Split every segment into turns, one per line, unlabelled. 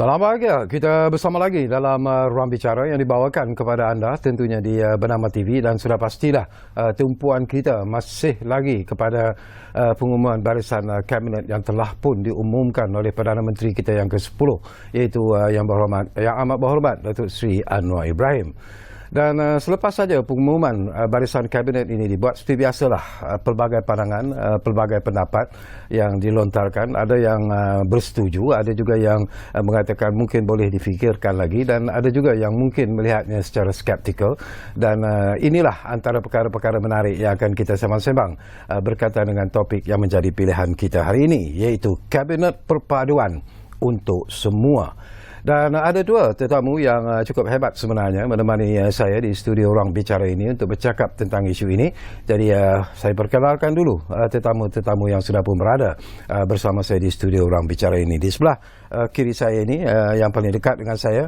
Salam bahagia, kita bersama lagi dalam Ruang Bicara yang dibawakan kepada anda tentunya di Bernama TV, dan sudah pastilah tumpuan kita masih lagi kepada pengumuman barisan kabinet yang telah pun diumumkan oleh Perdana Menteri kita yang ke-10, iaitu yang amat berhormat Datuk Seri Anwar Ibrahim. Dan selepas saja pengumuman barisan kabinet ini dibuat, seperti biasalah pelbagai pandangan, pelbagai pendapat yang dilontarkan. Ada yang bersetuju, ada juga yang mengatakan mungkin boleh difikirkan lagi, dan ada juga yang mungkin melihatnya secara skeptikal. Dan inilah antara perkara-perkara menarik yang akan kita sembang-sembang berkaitan dengan topik yang menjadi pilihan kita hari ini, iaitu Kabinet Perpaduan untuk Semua. Dan ada dua tetamu yang cukup hebat sebenarnya menemani saya di studio Ruang Bicara ini untuk bercakap tentang isu ini. Jadi saya perkenalkan dulu tetamu-tetamu yang sudah pun berada bersama saya di studio Ruang Bicara ini. Di sebelah kiri saya ini yang paling dekat dengan saya,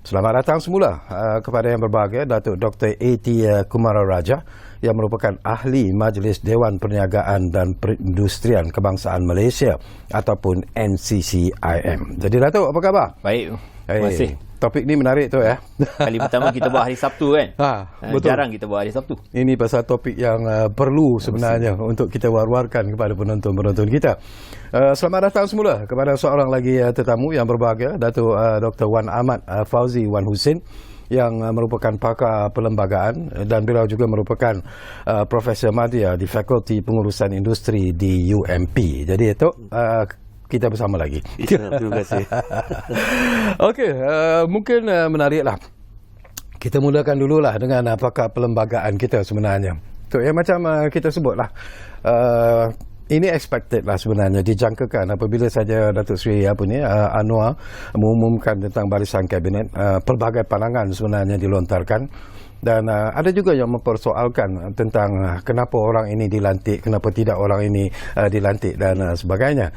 selamat datang semula kepada yang berbahagia Datuk Dr. A.T. Kumararaja, yang merupakan ahli Majlis Dewan Perniagaan dan Perindustrian Kebangsaan Malaysia ataupun NCCIM. Jadi Datuk, apa khabar?
Baik, terima kasih.
Topik ni menarik tu ya.
Kali pertama kita buat hari Sabtu kan?
Betul.
Jarang kita buat hari Sabtu.
Ini pasal topik yang perlu sebenarnya untuk kita war-warkan kepada penonton-penonton kita. Selamat datang semula kepada seorang lagi tetamu yang berbahagia, Datuk Dr. Wan Ahmad Fauzi Wan Husin, yang merupakan pakar perlembagaan dan beliau juga merupakan Profesor Madya di Fakulti Pengurusan Industri di UMP. Jadi itu kita bersama lagi.
Terima kasih.
Okey, mungkin menariklah. Kita mulakan dululah dengan pakar perlembagaan kita sebenarnya. Tu yang macam kita sebutlah. Ini expected lah sebenarnya, dijangkakan apabila saja Datuk Seri Anwar mengumumkan tentang barisan kabinet, pelbagai pandangan sebenarnya dilontarkan. Dan ada juga yang mempersoalkan tentang kenapa orang ini dilantik, kenapa tidak orang ini dilantik dan sebagainya.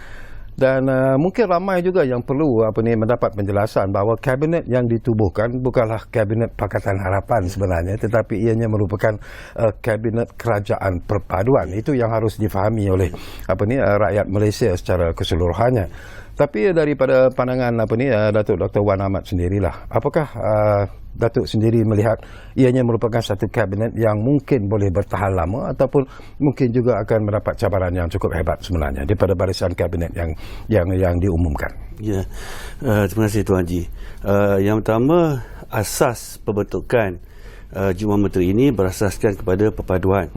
Dan mungkin ramai juga yang perlu mendapat penjelasan bahawa kabinet yang ditubuhkan bukanlah kabinet Pakatan Harapan sebenarnya, tetapi ianya merupakan kabinet kerajaan perpaduan. Itu yang harus difahami oleh rakyat Malaysia secara keseluruhannya. Tapi daripada pandangan Datuk Dr. Wan Ahmad sendirilah, apakah Datuk sendiri melihat ianya merupakan satu kabinet yang mungkin boleh bertahan lama ataupun mungkin juga akan mendapat cabaran yang cukup hebat sebenarnya daripada barisan kabinet yang diumumkan?
Ya, terima kasih Tuan Haji. Yang pertama, asas pembentukan Jumlah Menteri ini berasaskan kepada perpaduan,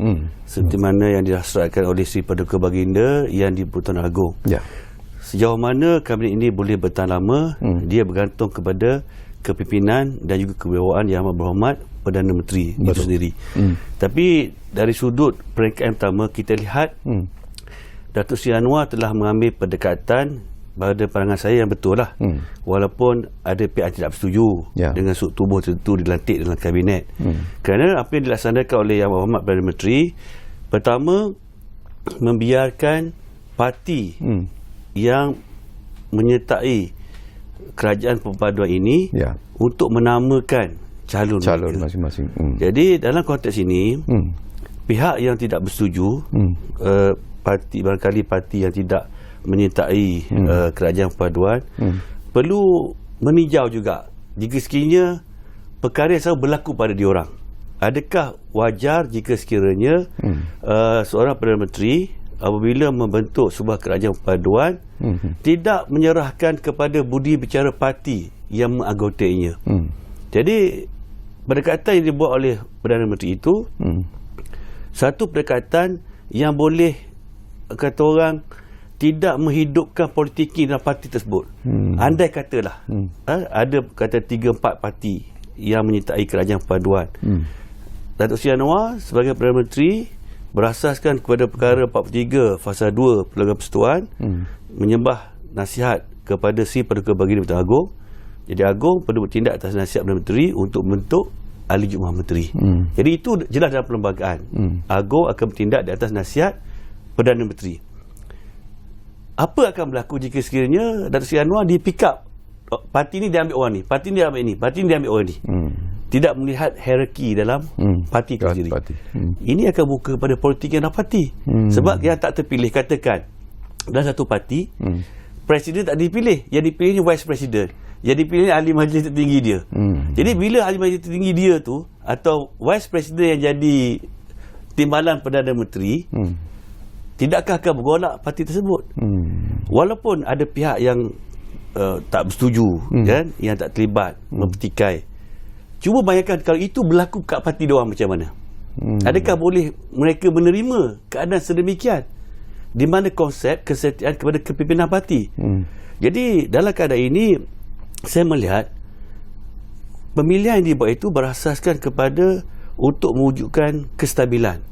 seperti mana yang dirasrahkan oleh Sri Paduka Baginda yang di Pertuan Agong. Ya. Sejauh mana kabinet ini boleh bertahan lama, dia bergantung kepada kepimpinan dan juga kewibawaan yang amat berhormat Perdana Menteri itu sendiri. Tapi dari sudut peringkat yang pertama, kita lihat Datuk Seri Anwar telah mengambil pendekatan pada pandangan saya yang betul lah. Walaupun ada pihak yang tidak bersetuju dengan sudut tubuh tertentu dilantik dalam kabinet. Kerana apa yang dilaksanakan oleh Yang Berhormat Perdana Menteri, pertama, membiarkan parti yang menyertai kerajaan perpaduan ini untuk menamakan calon
masing-masing.
Jadi dalam konteks ini, pihak yang tidak bersetuju, barangkali parti yang tidak menyertai kerajaan perpaduan, perlu meninjau juga jika sekiranya perkara yang selalu berlaku pada diorang. Adakah wajar jika sekiranya seorang Perdana Menteri apabila membentuk sebuah kerajaan perpaduan tidak menyerahkan kepada budi bicara parti yang menganggotainya. Jadi pendekatan yang dibuat oleh Perdana Menteri itu satu pendekatan yang boleh kata orang tidak menghidupkan politiki dalam parti tersebut. Andai katalah ada kata 3-4 parti yang menyertai kerajaan perpaduan, Datuk Seri Anwar sebagai Perdana Menteri berasaskan kepada perkara 43 fasa 2 Perluasan Persekutuan, menyembah nasihat kepada Sri Paduka Baginda Pertuan Agong. Jadi Agong perlu bertindak atas nasihat Perdana Menteri untuk membentuk ahli jumlah menteri. Jadi itu jelas dalam perlembagaan. Agong akan bertindak di atas nasihat Perdana Menteri. Apa akan berlaku jika sekiranya Datuk Seri Anwar di-pick up, parti ni diambil orang ni, parti ni diambil ini, parti ni diambil orang ni. Tidak melihat hierarki dalam parti itu sendiri. Ini akan buka pada politik yang dalam parti. Sebab yang tak terpilih, katakan dalam satu parti, presiden tak dipilih, yang dipilih ni vice president. yang dipilih ahli majlis tertinggi dia. Jadi bila ahli majlis tertinggi dia tu atau vice president yang jadi timbalan Perdana Menteri, tidakkah akan bergolak parti tersebut? Walaupun ada pihak yang tak bersetuju, kan, yang tak terlibat, mempertikai. Cuba bayangkan kalau itu berlaku kat parti diorang macam mana? Adakah boleh mereka menerima keadaan sedemikian? Di mana konsep kesetiaan kepada kepimpinan parti? Jadi dalam keadaan ini saya melihat pemilihan yang dibuat itu berasaskan kepada untuk mewujudkan kestabilan.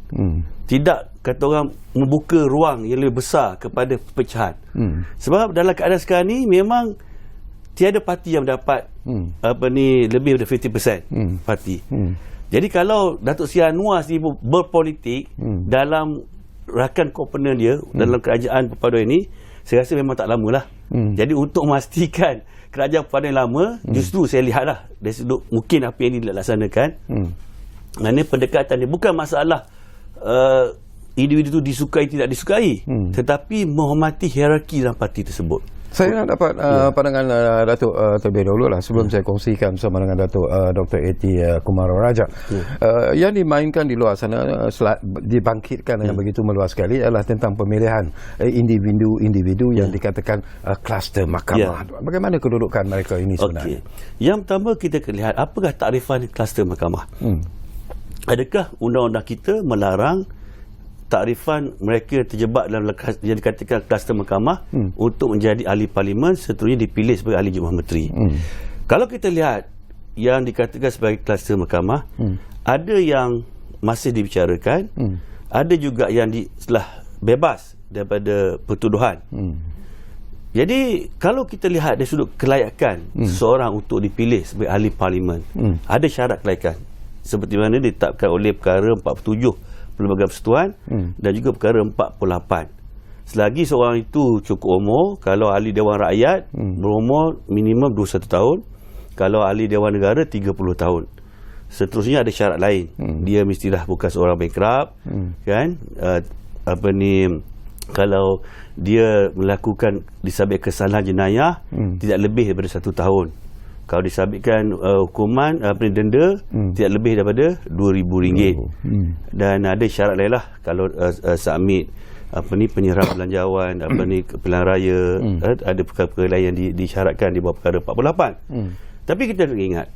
Tidak kata orang membuka ruang yang lebih besar kepada perpecahan. Sebab dalam keadaan sekarang ni memang tiada parti yang mendapat lebih dari 50% parti. Jadi kalau Datuk Seri Anwar sendiri berpolitik dalam rakan komponen dia dalam kerajaan perpaduan ini, saya rasa memang tak lama lah. Jadi untuk memastikan kerajaan perpaduan lama, justru saya lihatlah dari sudut mungkin apa yang dilaksanakan. Kerana pendekatan dia bukan masalah individu itu disukai tidak disukai, tetapi menghormati hierarki dalam parti tersebut.
Saya nak dapat pandangan Datuk terlebih dahulu lah sebelum saya kongsikan bersama dengan Datuk Dr. A.T. Kumararaja. Yang dimainkan di luar sana, dibangkitkan dengan begitu meluas sekali adalah tentang pemilihan individu-individu yang dikatakan kluster mahkamah. Bagaimana kedudukan mereka ini sebenarnya?
Yang pertama kita akan lihat apakah takrifan kluster mahkamah. Adakah undang-undang kita melarang takrifan mereka terjebak dalam yang dikatakan kluster mahkamah untuk menjadi ahli parlimen seterusnya dipilih sebagai ahli jemaah menteri. Kalau kita lihat yang dikatakan sebagai kluster mahkamah, ada yang masih dibicarakan, ada juga yang telah bebas daripada pertuduhan. Jadi kalau kita lihat dari sudut kelayakan seseorang untuk dipilih sebagai ahli parlimen, ada syarat kelayakan seperti mana ditetapkan oleh perkara 47 Perlembagaan Persekutuan dan juga perkara 48. Selagi seorang itu cukup umur, kalau ahli Dewan Rakyat berumur minimum 21 tahun, kalau ahli Dewan Negara 30 tahun. Seterusnya ada syarat lain. Dia mestilah bukan seorang bankrupt, kan? Kalau dia melakukan disabit kesalahan jenayah tidak lebih daripada 1 tahun. Kalau disabitkan hukuman denda tidak lebih daripada RM2,000. Dan ada syarat lain lah kalau submit penyerahan belanjawan, pilihan raya, ada perkara-perkara lain yang disyaratkan di bawah perkara 48. Tapi kita kena ingat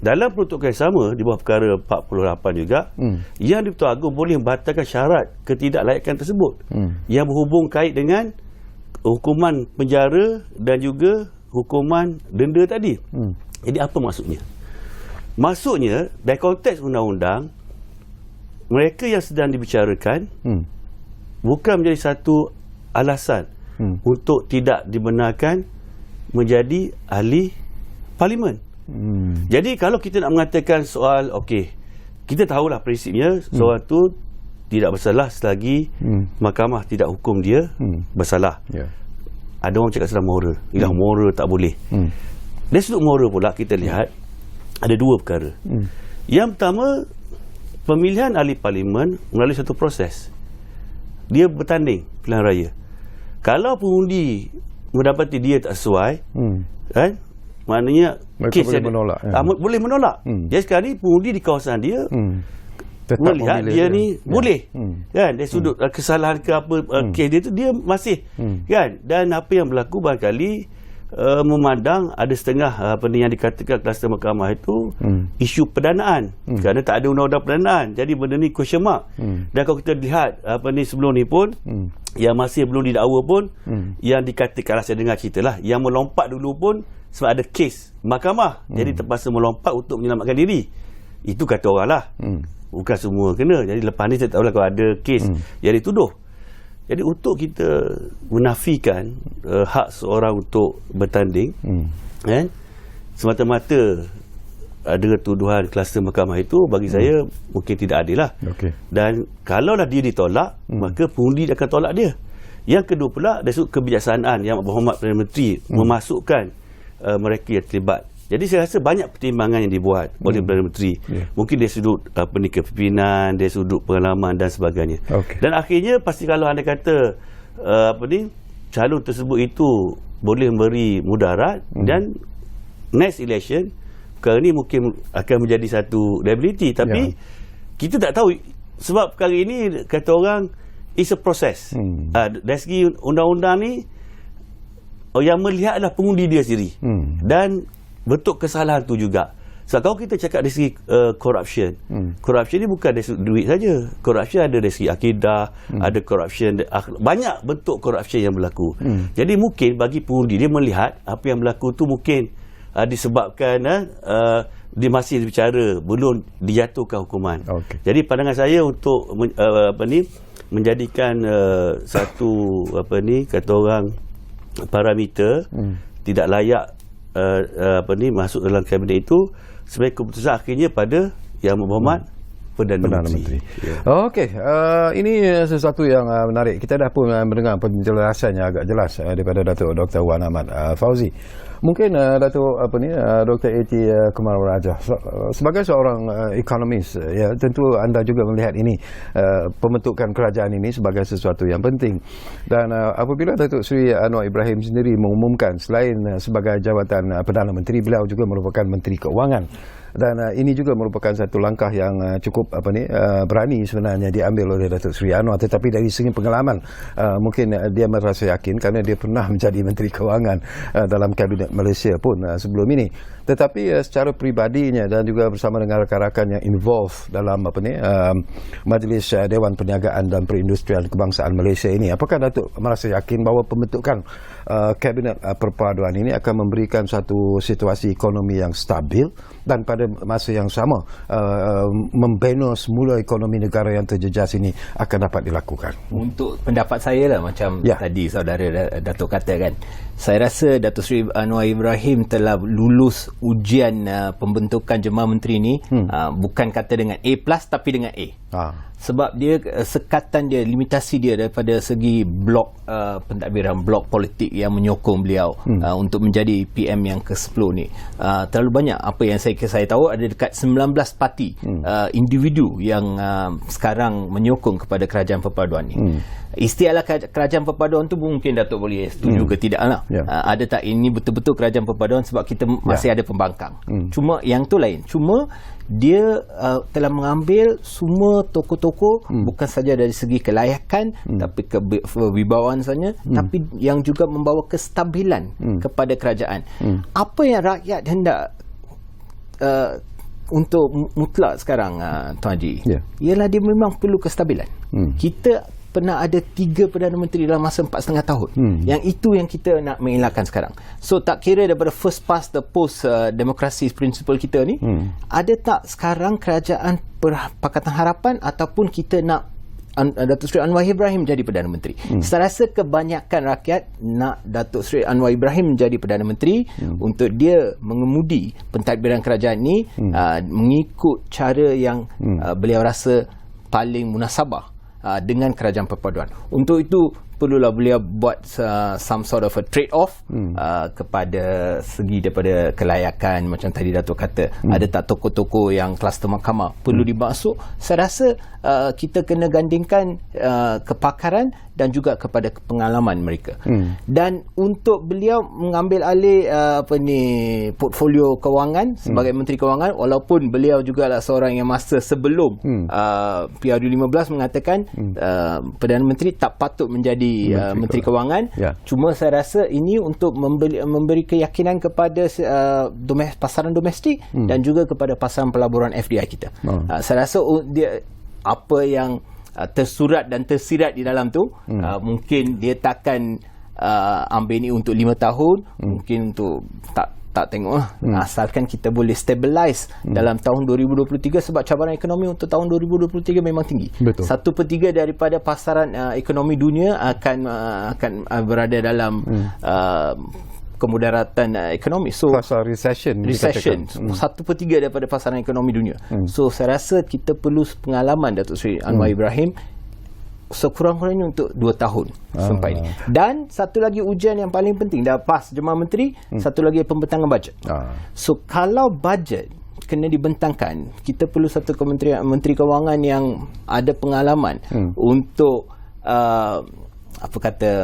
dalam peruntukan yang sama di bawah perkara 48 juga, yang di-Pertuan Agong boleh membatalkan syarat ketidaklayakan tersebut yang berhubung kait dengan hukuman penjara dan juga hukuman denda tadi. Jadi apa maksudnya? Maksudnya dari konteks undang-undang, mereka yang sedang dibicarakan bukan menjadi satu alasan untuk tidak dibenarkan menjadi ahli parlimen. Jadi kalau kita nak mengatakan soal, okey, kita tahulah prinsipnya seorang tu tidak bersalah selagi mahkamah tidak hukum dia bersalah. Ada orang cakap salah moral. Ialah moral tak boleh. Dari sudut moral pula kita lihat ada dua perkara. Yang pertama, pemilihan ahli parlimen melalui satu proses. Dia bertanding pilihan raya. Kalau pengundi mendapati dia tak sesuai, kan? Maknanya
mereka boleh menolak.
Boleh menolak. Jadi sekarang ni pengundi di kawasan dia melihat dia ni boleh, kan, dari sudut kesalahan ke apa kes dia tu dia masih, kan, dan apa yang berlaku barangkali memandang ada setengah yang dikatakan kluster mahkamah itu isu perdanaan, kerana tak ada undang-undang perdanaan, jadi benda ni question mark. Dan kalau kita lihat sebelum ni pun yang masih belum didakwa pun yang dikatakan, saya dengar cerita lah, yang melompat dulu pun sebab ada kes mahkamah, jadi terpaksa melompat untuk menyelamatkan diri. Itu kata orang lah. Bukan semua kena. Jadi lepas ni saya tak tahu kalau ada kes yang dituduh. Jadi untuk kita menafikan hak seorang untuk bertanding, kan, semata-mata ada tuduhan kluster mahkamah itu, bagi saya mungkin tidak adil lah. Dan kalaulah dia ditolak, maka pengundi akan tolak dia. Yang kedua pula, dari sudut kebijaksanaan yang berhormat Perdana Menteri memasukkan mereka yang terlibat. Jadi saya rasa banyak pertimbangan yang dibuat oleh Perdana Menteri. Mungkin dari sudut kepimpinan, dari sudut pengalaman dan sebagainya. Dan akhirnya pasti kalau anda kata calon tersebut itu boleh memberi mudarat dan next election perkara ni mungkin akan menjadi satu liability, tapi kita tak tahu sebab perkara ini kata orang it's a process. Dari segi undang-undang ni yang melihat adalah pengundi dia sendiri dan bentuk kesalahan tu juga. So, kalau kita cakap dari segi corruption, corruption ni bukan dari segi duit saja. Corruption ada dari segi akidah, ada corruption, banyak bentuk corruption yang berlaku. Jadi mungkin bagi pengundi dia melihat apa yang berlaku tu mungkin disebabkan dia masih bicara belum dijatuhkan hukuman. Jadi pandangan saya untuk menjadikan satu kata orang parameter tidak layak masuk dalam kabinet itu, sebagai keputusan akhirnya pada Yang Berhormat Perdana Menteri.
Okey, ini sesuatu yang menarik. Kita dah pun mendengar penjelasannya agak jelas daripada Datuk Dr. Wan Ahmad Fauzi. Mungkin Datuk Dr. A.T. Kamarularaja sebagai seorang ekonomis, ya, tentu anda juga melihat ini pembentukan kerajaan ini sebagai sesuatu yang penting. Dan apabila Datuk Seri Anwar Ibrahim sendiri mengumumkan selain sebagai jawatan Perdana Menteri, beliau juga merupakan Menteri Keuangan. Dan ini juga merupakan satu langkah yang cukup berani sebenarnya diambil oleh Datuk Seri Anwar, tetapi dari segi pengalaman mungkin dia merasa yakin kerana dia pernah menjadi Menteri Keuangan dalam Kabinet Malaysia pun sebelum ini. Tetapi secara peribadinya dan juga bersama dengan rakan-rakan yang involved dalam Majlis Dewan Perniagaan dan Perindustrian Kebangsaan Malaysia ini, apakah Datuk merasa yakin bahawa pembentukan Kabinet Perpaduan ini akan memberikan satu situasi ekonomi yang stabil dan pada masa yang sama membina semula ekonomi negara yang terjejas ini akan dapat dilakukan?
Untuk pendapat saya lah, macam tadi saudara Datuk kata kan, saya rasa Datuk Seri Anwar Ibrahim telah lulus ujian pembentukan jemaah menteri ni, bukan kata dengan A+ tapi dengan A. Sebab dia sekatan dia, limitasi dia daripada segi blok pentadbiran, blok politik yang menyokong beliau untuk menjadi PM yang ke-10 ni. Terlalu banyak. Apa yang saya tahu ada dekat 19 parti individu yang sekarang menyokong kepada kerajaan perpaduan ni. Istilah kerajaan perpaduan tu mungkin Datuk boleh setuju ke tidak lah. Ada tak ini betul-betul kerajaan perpaduan, sebab kita masih ada pembangkang. Cuma yang tu lain. Cuma dia telah mengambil semua tokoh-tokoh, bukan saja dari segi kelayakan tapi kewibawaan saja, tapi yang juga membawa kestabilan kepada kerajaan. Apa yang rakyat hendak untuk mutlak sekarang, Tuan Haji, ialah dia memang perlu kestabilan. Kita pernah ada 3 Perdana Menteri dalam masa 4,5 tahun. Yang itu yang kita nak mengelakkan sekarang. So tak kira daripada first past the post demokrasi prinsipal kita ni, ada tak sekarang kerajaan Pakatan Harapan ataupun kita nak Datuk Seri Anwar Ibrahim jadi Perdana Menteri? Saya rasa kebanyakan rakyat nak Datuk Seri Anwar Ibrahim menjadi Perdana Menteri untuk dia mengemudi pentadbiran kerajaan ni mengikut cara yang beliau rasa paling munasabah dengan kerajaan perpaduan. Untuk itu perlulah beliau buat some sort of a trade-off kepada segi daripada kelayakan. Macam tadi Datuk kata, ada tak tokoh-tokoh yang kluster mahkamah perlu dimasuk. Saya rasa kita kena gandingkan kepakaran dan juga kepada pengalaman mereka. Dan untuk beliau mengambil alih portfolio kewangan sebagai Menteri Kewangan, walaupun beliau juga lah seorang yang masa sebelum PRU15 mengatakan Perdana Menteri tak patut menjadi Menteri Kewangan. Cuma saya rasa ini untuk memberi keyakinan kepada pasaran domestik dan juga kepada pasaran pelaburan FDI kita. Saya rasa dia apa yang tersurat dan tersirat di dalam tu, mungkin dia takkan ambil ni untuk 5 tahun, mungkin untuk tak tengok lah. Asalkan kita boleh stabilize dalam tahun 2023, sebab cabaran ekonomi untuk tahun 2023 memang tinggi. 1/3 daripada pasaran ekonomi dunia akan berada dalam kemudaratan ekonomi. So
pasal recession
1/3 daripada pasaran ekonomi dunia. So saya rasa kita perlu pengalaman Datuk Seri Anwar Ibrahim sekurang-kurangnya untuk 2 tahun sampai ini. Dan satu lagi ujian yang paling penting, dah PAS jemaah menteri, satu lagi pembentangan bajet. So kalau bajet kena dibentangkan, kita perlu satu kementerian, Menteri Kewangan yang ada pengalaman untuk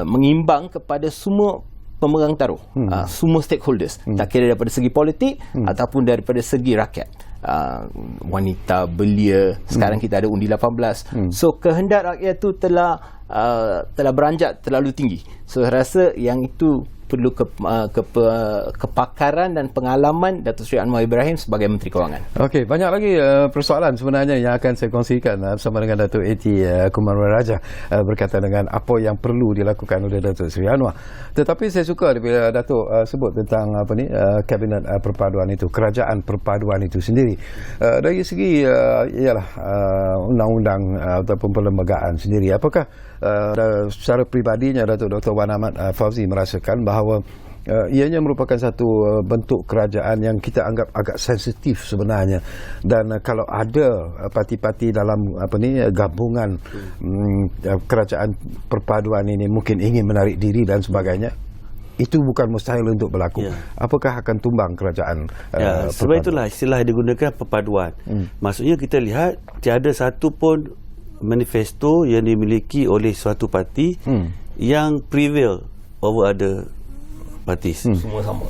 mengimbang kepada semua pemegang taruh, semua stakeholders, tak kira daripada segi politik ataupun daripada segi rakyat. Wanita, belia, sekarang kita ada undi 18. So kehendak rakyat tu telah beranjak terlalu tinggi. So saya rasa yang itu perlu kepakaran dan pengalaman Datuk Seri Anwar Ibrahim sebagai Menteri Kewangan.
Okey, banyak lagi persoalan sebenarnya yang akan saya kongsikan bersama dengan Datuk A.T. Kumar Raja berkaitan dengan apa yang perlu dilakukan oleh Datuk Seri Anwar. Tetapi saya suka bila Datuk sebut tentang kabinet perpaduan itu, kerajaan perpaduan itu sendiri. Dari segi undang-undang ataupun perlembagaan sendiri, apakah secara pribadinya Datuk Dr. Wan Ahmad Fauzi merasakan bahawa ianya merupakan satu bentuk kerajaan yang kita anggap agak sensitif sebenarnya, dan kalau ada parti-parti dalam gabungan kerajaan perpaduan ini mungkin ingin menarik diri dan sebagainya, itu bukan mustahil untuk berlaku. Apakah akan tumbang kerajaan
sebab itulah istilah yang digunakan perpaduan. Maksudnya kita lihat tiada satu pun manifesto yang dimiliki oleh suatu parti yang prevail over other parties.
Semua sama.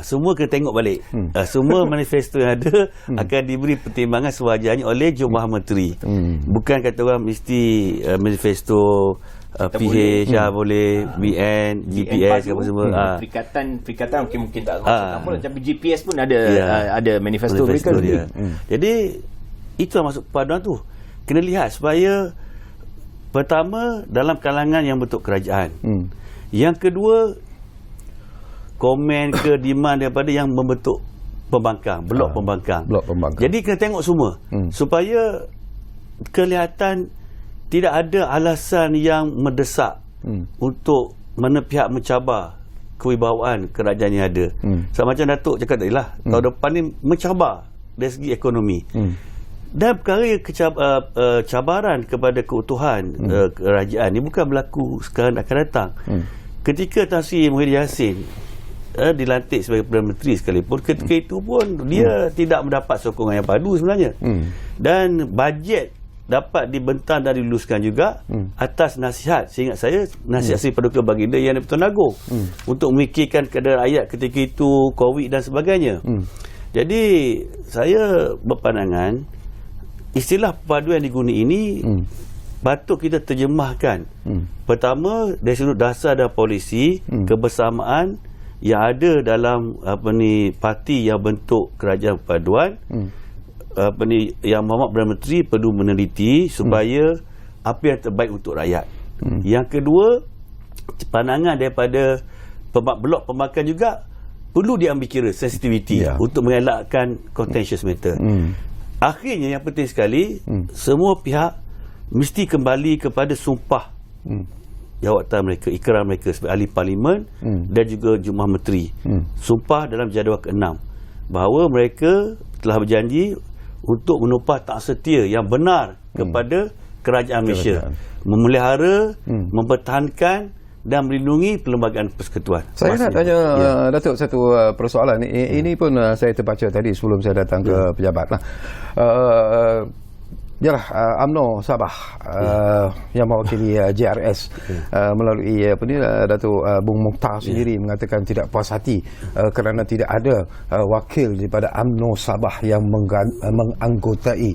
Semua kena tengok balik. Semua manifesto yang ada akan diberi pertimbangan sewajarnya oleh Jumlah Menteri. Bukan kata orang mesti manifesto PH boleh, BN, GPS apa semua.
Perikatan mungkin tak apa, tapi GPS pun ada manifesto mereka.
Jadi itu masuk perpaduan tu. Kena lihat supaya pertama dalam kalangan yang bentuk kerajaan. Yang kedua, komen ke demand daripada yang membentuk pembangkang, blok pembangkang. Jadi kena tengok semua supaya kelihatan tidak ada alasan yang mendesak untuk mana pihak mencabar kewibawaan kerajaan yang ada. Sebab macam Datuk cakap tadi lah, tahun depan ni mencabar dari segi ekonomi. Dan perkara cabaran kepada keutuhan kerajaan ni bukan berlaku sekarang akan datang. Ketika Tan Sri Muhyiddin Yassin dilantik sebagai Perdana Menteri sekalipun, ketika itu pun dia tidak mendapat sokongan yang padu sebenarnya. Dan bajet dapat dibentang dan diluluskan juga atas nasihat, seingat saya, nasihat Sri Paduka Baginda Yang di-Pertuan Agong untuk memikirkan keadaan rakyat ketika itu, COVID dan sebagainya. Jadi saya berpandangan istilah perpaduan yang diguna ini patut kita terjemahkan. Pertama, dari sudut dasar dan polisi, kebersamaan yang ada dalam parti yang bentuk kerajaan perpaduan, yang Muhammad Perdana Menteri perlu meneliti supaya apa yang terbaik untuk rakyat. Yang kedua, pandangan daripada blok pemakan juga perlu diambil kira sensitiviti untuk mengelakkan contentious matter. Akhirnya yang penting sekali, semua pihak mesti kembali kepada sumpah jawatan mereka, ikrar mereka sebagai ahli parlimen dan juga Jumlah Menteri. Sumpah dalam jadual ke-6 bahawa mereka telah berjanji untuk menumpah tak setia yang benar kepada kerajaan Malaysia, memelihara, mempertahankan dan melindungi perlembagaan persekutuan.
Saya nak tanya Datuk satu persoalan. Ini pun saya terbaca tadi sebelum saya datang ke pejabat lah. UMNO Sabah yang mewakili JRS melalui Datuk Bung Mokhtar sendiri mengatakan tidak puas hati kerana tidak ada wakil daripada UMNO Sabah yang menganggotai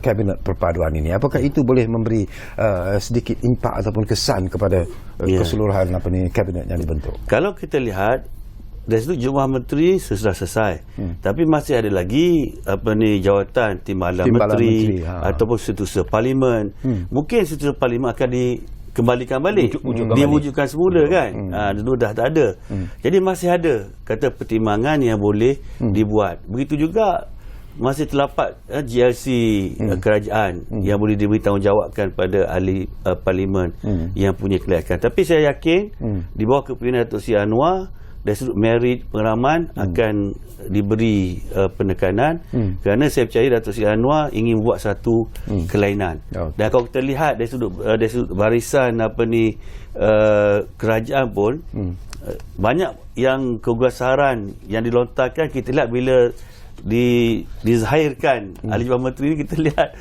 kabinet perpaduan ini. Apakah itu boleh memberi sedikit impak ataupun kesan kepada keseluruhan kabinet yang dibentuk?
Kalau kita lihat dari situ Jumlah Menteri sudah selesai. Tapi masih ada lagi jawatan Timbalan Menteri ataupun setiausaha Parlimen. Mungkin setiausaha Parlimen akan dikembalikan balik, diwujudkan semula kan. Dulu dah tak ada. Jadi masih ada kata pertimbangan yang boleh dibuat. Begitu juga masih terdapat GLC kerajaan yang boleh diberi tanggungjawabkan pada ahli Parlimen yang punya kelayakan. Tapi saya yakin di bawah kepimpinan Datuk Seri Anwar, dari sudut merit pengalaman akan diberi penekanan, kerana saya percaya Datuk Seri Anwar ingin buat satu kelainan. Dan kalau kita lihat dari sudut barisan kerajaan pun banyak yang kegagasan yang dilontarkan, kita lihat bila dizahirkan ahli Jabatan Menteri ni, kita lihat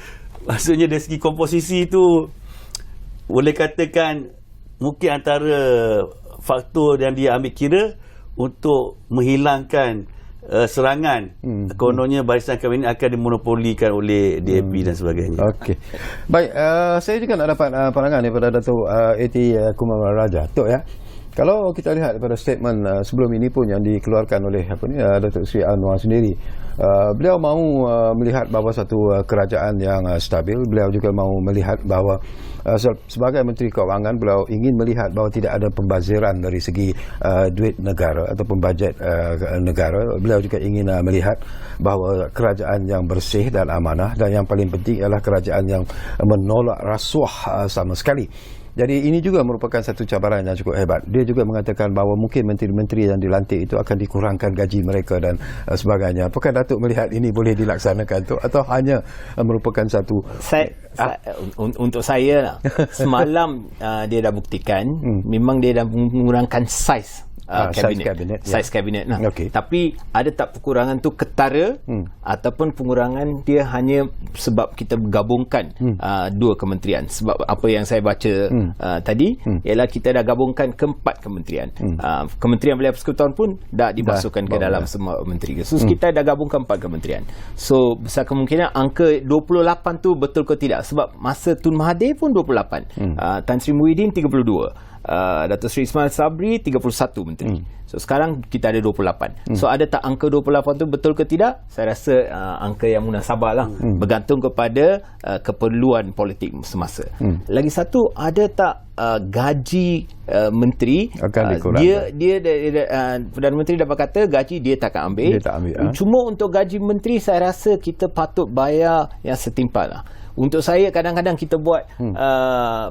maksudnya dari segi komposisi itu boleh katakan mungkin antara faktor yang dia ambil kira untuk menghilangkan serangan. Kononnya barisan kabinet akan dimonopolikan oleh DAP dan sebagainya.
Okey. Baik, saya juga nak dapat pandangan daripada Datuk A.T. Kumar Raja. Tok ya. Kalau kita lihat daripada statement sebelum ini pun yang dikeluarkan oleh Datuk Seri Anwar sendiri, beliau mahu melihat bahawa satu kerajaan yang stabil. Beliau juga mahu melihat bahawa sebagai Menteri Kewangan, beliau ingin melihat bahawa tidak ada pembaziran dari segi duit negara ataupun bajet negara. Beliau juga ingin melihat bahawa kerajaan yang bersih dan amanah, dan yang paling penting ialah kerajaan yang menolak rasuah sama sekali. Jadi ini juga merupakan satu cabaran yang cukup hebat. Dia juga mengatakan bahawa mungkin menteri-menteri yang dilantik itu akan dikurangkan gaji mereka dan sebagainya. Apakah Datuk melihat ini boleh dilaksanakan tu, atau hanya merupakan satu
untuk saya lah, semalam dia dah buktikan memang dia dah mengurangkan saiz size kabinet lah.
Okay.
Tapi ada tak perkurangan tu ketara ataupun pengurangan dia hanya sebab kita gabungkan dua kementerian. Sebab apa yang saya baca tadi ialah kita dah gabungkan keempat kementerian. Kementerian Belia Persekutuan pun dah dimasukkan ke dalam semua menteri. So kita dah gabungkan 4 kementerian. So besar kemungkinan angka 28 tu betul ke tidak, sebab masa Tun Mahathir pun 28, Tan Sri Muhyiddin 32, Datuk Seri Ismail Sabri 31 menteri. So sekarang kita ada 28. So ada tak angka 28 tu betul ke tidak? Saya rasa angka yang munasabah lah. Bergantung kepada keperluan politik semasa. Lagi satu, ada tak gaji menteri dia Perdana Menteri dah berkata gaji dia takkan ambil. Cuma untuk gaji menteri saya rasa kita patut bayar yang setimpal lah. Untuk saya, kadang-kadang kita buat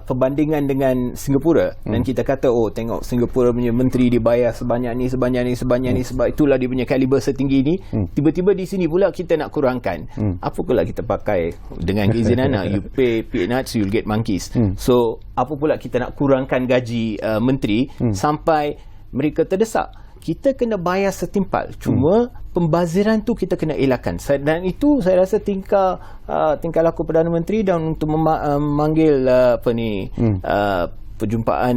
perbandingan dengan Singapura dan kita kata, oh tengok Singapura punya menteri dibayar sebanyak ni sebab itulah dia punya kaliber setinggi ni. Tiba-tiba di sini pula kita nak kurangkan. Apa pula kita pakai dengan keizinan you pay peanuts, you'll get monkeys. So apa pula kita nak kurangkan gaji menteri sampai mereka terdesak. Kita kena bayar setimpal. Cuma pembaziran tu kita kena elakkan. Dan itu saya rasa tingkah laku Perdana Menteri, dan untuk memanggil perjumpaan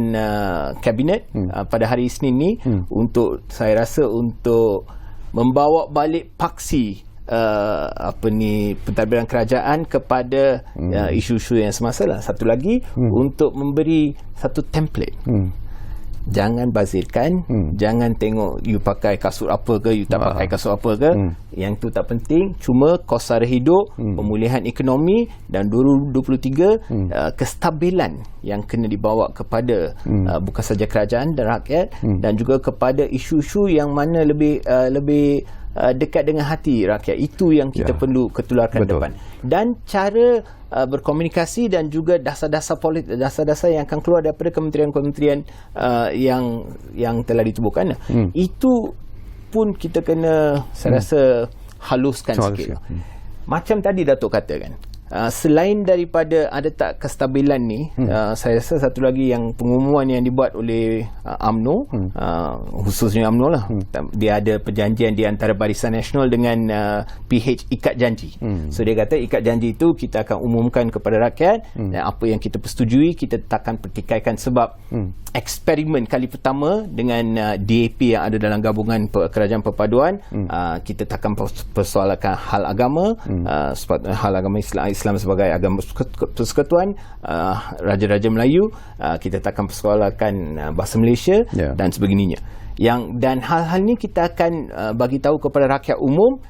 kabinet pada hari Isnin ni, untuk saya rasa untuk membawa balik paksi pentadbiran kerajaan kepada isu-isu yang semasa lah. Satu lagi, untuk memberi satu template. Jangan bazirkan, jangan tengok you pakai kasut apa ke, you tak pakai kasut apa ke. Yang tu tak penting. Cuma kos sara hidup, pemulihan ekonomi, dan 2023 kestabilan yang kena dibawa kepada bukan saja kerajaan dan rakyat, dan juga kepada isu-isu yang mana lebih dekat dengan hati rakyat. Itu yang kita perlu ketularkan depan. Dan cara berkomunikasi dan juga dasar-dasar yang akan keluar daripada kementerian-kementerian yang telah ditubuhkan. Itu pun kita kena, saya rasa, haluskan sikit. Macam tadi Datuk katakan, selain daripada ada tak kestabilan ni, saya rasa satu lagi yang pengumuman yang dibuat oleh UMNO, khususnya UMNO lah, dia ada perjanjian di antara Barisan Nasional dengan PH Ikat Janji. So dia kata ikat janji itu kita akan umumkan kepada rakyat, dan apa yang kita persetujui kita takkan pertikaikan, sebab eksperimen kali pertama dengan DAP yang ada dalam gabungan kerajaan perpaduan, kita takkan persoalkan hal agama, hal agama Islam sebagai agama persekutuan, Raja-Raja Melayu, kita takkan persoalkan bahasa Malaysia dan sebagainya. Dan hal-hal ni kita akan bagi tahu kepada rakyat umum,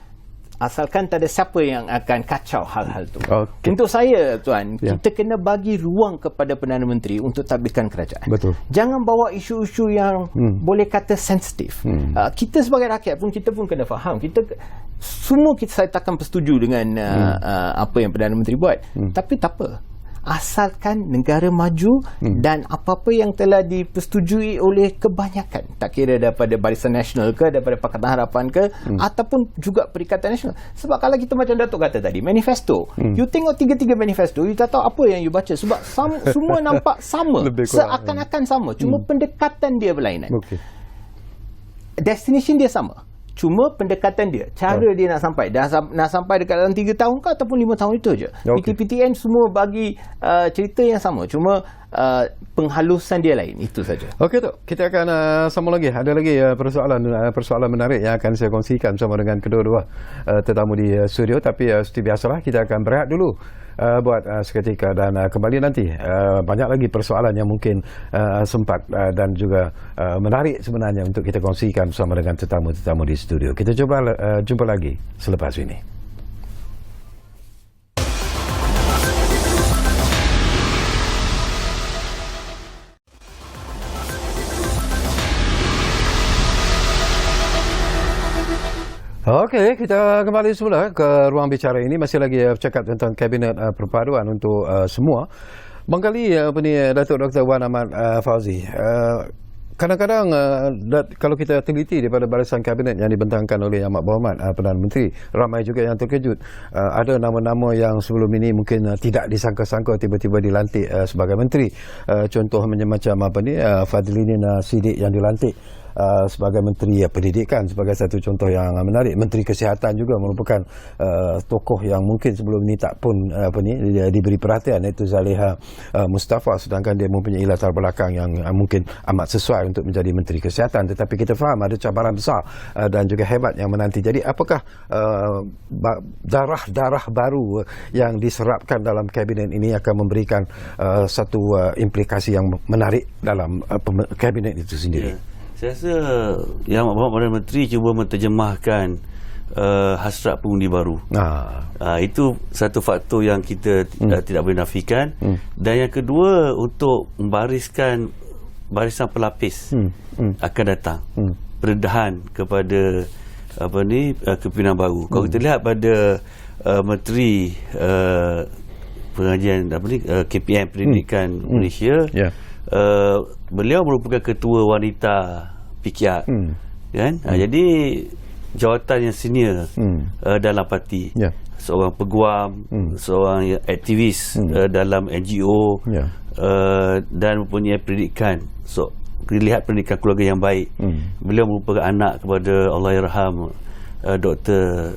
asalkan tak ada siapa yang akan kacau hal-hal tu. Untuk saya, Tuan, kita kena bagi ruang kepada Perdana Menteri untuk tadbirkan kerajaan.
Betul.
Jangan bawa isu-isu yang boleh kata sensitif. Kita sebagai rakyat pun, kita pun kena faham. Saya takkan bersetuju dengan apa yang Perdana Menteri buat. Tapi tak apa. Asalkan negara maju dan apa-apa yang telah dipersetujui oleh kebanyakan, tak kira daripada Barisan Nasional ke, daripada Pakatan Harapan ke, ataupun juga Perikatan Nasional. Sebab kalau kita macam Datuk kata tadi, manifesto, you tengok 3 manifesto, you tak tahu apa yang you baca, sebab semua nampak sama, seakan-akan sama, cuma pendekatan dia berlainan. Destination dia sama, cuma pendekatan dia, cara dia nak sampai. Nak sampai dekat dalam 3 tahun ke ataupun 5 tahun, itu je. PTPTN semua bagi cerita yang sama, cuma penghalusan dia lain. Itu saja.
Okey Tok, kita akan sambung lagi. Ada lagi persoalan menarik yang akan saya kongsikan bersama dengan kedua-dua tetamu di studio. Tapi seperti biasalah, kita akan berehat dulu buat seketika dan kembali nanti. Banyak lagi persoalan yang mungkin sempat dan juga menarik sebenarnya untuk kita kongsikan bersama dengan tetamu-tetamu di studio. Kita coba jumpa lagi selepas ini. Okey, kita kembali semula ke ruang bicara ini. Masih lagi bercakap tentang Kabinet Perpaduan untuk semua. Barangkali Datuk Dr. Wan Ahmad Fauzi, kadang-kadang kalau kita teliti daripada barisan Kabinet yang dibentangkan oleh Ahmad Berhormat Perdana Menteri, ramai juga yang terkejut. Ada nama-nama yang sebelum ini mungkin tidak disangka-sangka tiba-tiba dilantik sebagai menteri. Contoh macam Fadlinin Siddiq yang dilantik sebagai Menteri Pendidikan, sebagai satu contoh yang menarik. Menteri Kesihatan juga merupakan tokoh yang mungkin sebelum ini tak pun diberi perhatian, iaitu Zaliha Mustafa, sedangkan dia mempunyai latar belakang yang mungkin amat sesuai untuk menjadi Menteri Kesihatan. Tetapi kita faham ada cabaran besar dan juga hebat yang menanti. Jadi apakah darah baru yang diserapkan dalam Kabinet ini akan memberikan satu implikasi yang menarik dalam Kabinet itu sendiri?
Saya rasa Yang Amat Perdana Menteri cuba menterjemahkan hasrat pengundi baru. Itu satu faktor yang kita tidak boleh nafikan. Dan yang kedua, untuk membariskan barisan pelapis akan datang. Pendedahan kepada kepimpinan baru. Kalau kita lihat pada Menteri Pengajian KPM Pendidikan Malaysia, beliau merupakan ketua wanita PKR, kan? Jadi jawatan yang senior dalam parti, seorang peguam, seorang aktivis dalam NGO, dan mempunyai pendidikan. So kita lihat pendidikan keluarga yang baik. Beliau merupakan anak kepada Allahyarham Dr.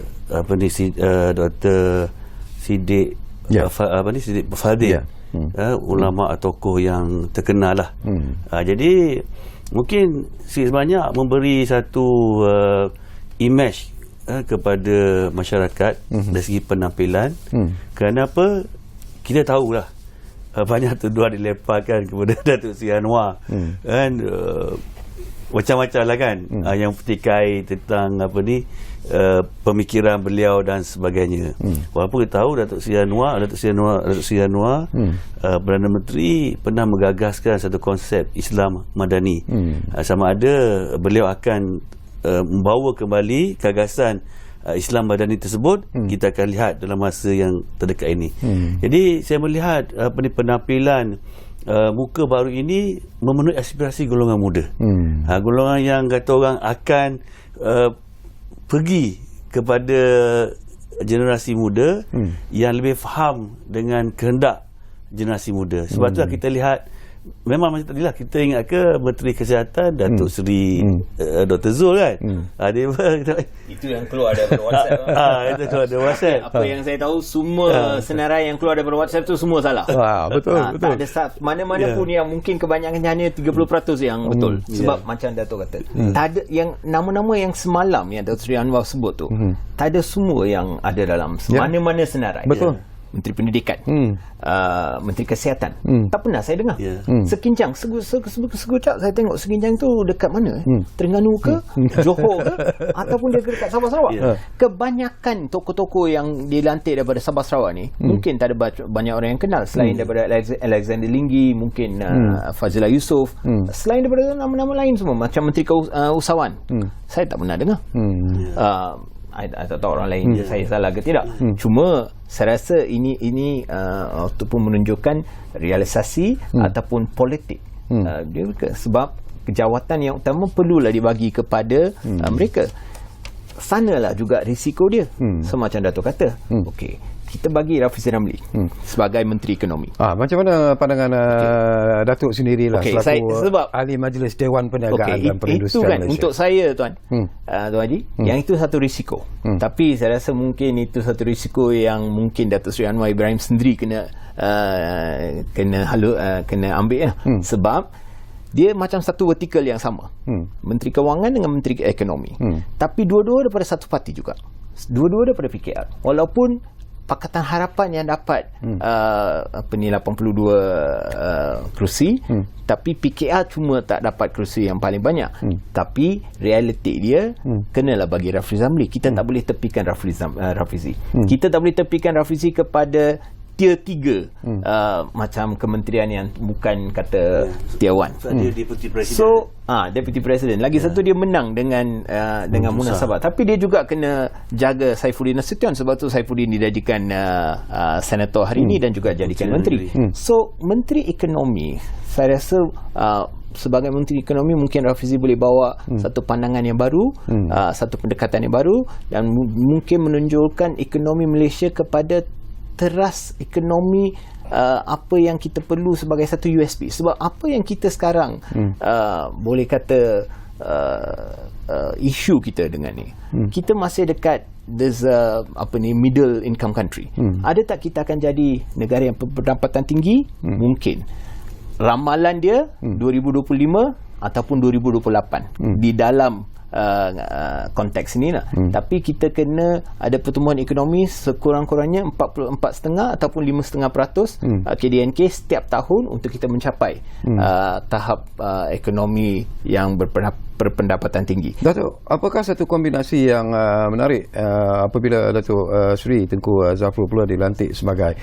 Siddiq Siddiq Fadil, ulama atau tokoh yang terkenal lah. Jadi mungkin sebanyak memberi satu image kepada masyarakat dari segi penampilan. Kerana apa? Kita tahulah banyak tuduhan dilemparkan kepada Datuk Seri Anwar, kan, macam-macam lah kan, yang terkait tentang pemikiran beliau dan sebagainya. Walaupun kita tahu Datuk Seri Anwar Perdana Menteri pernah menggagaskan satu konsep Islam Madani. Sama ada beliau akan membawa kembali gagasan Islam Madani tersebut, kita akan lihat dalam masa yang terdekat ini. Jadi saya melihat penampilan muka baru ini memenuhi aspirasi golongan muda. Golongan yang kata orang akan pergi kepada generasi muda yang lebih faham dengan kehendak generasi muda. Sebab itulah kita lihat, memang macam tadilah kita ingat ke Menteri Kesihatan Datuk Seri Dr. Zul kan.
Itu yang keluar daripada WhatsApp.
Itu keluar daripada WhatsApp.
Apa yang saya tahu, semua senarai yang keluar daripada WhatsApp tu semua salah.
Betul.
Tak ada mana-mana pun yang mungkin kebanyakan hanya 30% yang betul. Sebab macam Datuk kata, tak ada yang nama-nama yang semalam yang Datuk Seri Anwar sebut tu, tak ada semua yang ada dalam mana-mana senarai.
Betul.
Menteri Pendidikan, Menteri Kesihatan, tak pernah saya dengar. Sekincang, sekejap saya tengok sekincang tu dekat mana? Terengganu ke, Johor ke, ataupun dia dekat Sabah Sarawak. Kebanyakan tokoh-tokoh yang dilantik daripada Sabah Sarawak ni, mungkin tak ada banyak orang yang kenal selain daripada Alexander Linggi, mungkin Fazila Yusof, selain daripada nama-nama lain semua macam Menteri Usahawan, saya tak pernah dengar. I tak tahu orang lain saya salah ke tidak. Cuma saya rasa ini ataupun menunjukkan realisasi ataupun politik. Sebab kejawatan yang utama perlulah dibagi kepada mereka. sanalah juga risiko dia. Semacam Dato' kata, okey, kita bagi Rafizi Ramli sebagai Menteri Ekonomi.
Macam mana pandangan Datuk sendirilah selaku ahli Majlis Dewan Perniagaan dan Perindustrian
itu kan
Malaysia.
Untuk saya Tuan Haji, yang itu satu risiko. Tapi saya rasa mungkin itu satu risiko yang mungkin Datuk Seri Anwar Ibrahim sendiri kena ambil sebab dia macam satu vertikal yang sama. Menteri Kewangan dengan Menteri Ekonomi. Tapi dua-dua daripada satu parti juga. Dua-dua daripada PKR. Walaupun Pakatan Harapan yang dapat 82 kerusi, tapi PKR cuma tak dapat kerusi yang paling banyak. Tapi realiti dia kenalah bagi Rafizi Ramli. Kita tak boleh tepikan Rafizi. Kita tak boleh tepikan Rafizi kepada tier 3 macam kementerian yang bukan kata tier 1.
Dia Deputy Presiden.
So Deputy Presiden. Lagi satu dia menang dengan munasabah. Tapi dia juga kena jaga Saifuddin Nasution, sebab tu Saifuddin dijadikan senator hari ini dan juga jadikan menteri. So Menteri Ekonomi, saya rasa sebagai Menteri Ekonomi mungkin Rafizi boleh bawa satu pandangan yang baru, satu pendekatan yang baru, dan mungkin menunjukkan ekonomi Malaysia kepada teras ekonomi apa yang kita perlu sebagai satu USP. Sebab apa yang kita sekarang boleh kata isu kita dengan ni, kita masih dekat middle income country. Ada tak kita akan jadi negara yang pendapatan tinggi? Mungkin. Ramalan dia 2025 ataupun 2028 di dalam konteks ini lah. Tapi kita kena ada pertumbuhan ekonomi sekurang-kurangnya 4.5% ataupun 5.5% KDNK setiap tahun untuk kita mencapai tahap ekonomi yang berpendapatan tinggi.
Datuk, apakah satu kombinasi yang menarik apabila Datuk Seri Tengku Zafrul pula dilantik sebagai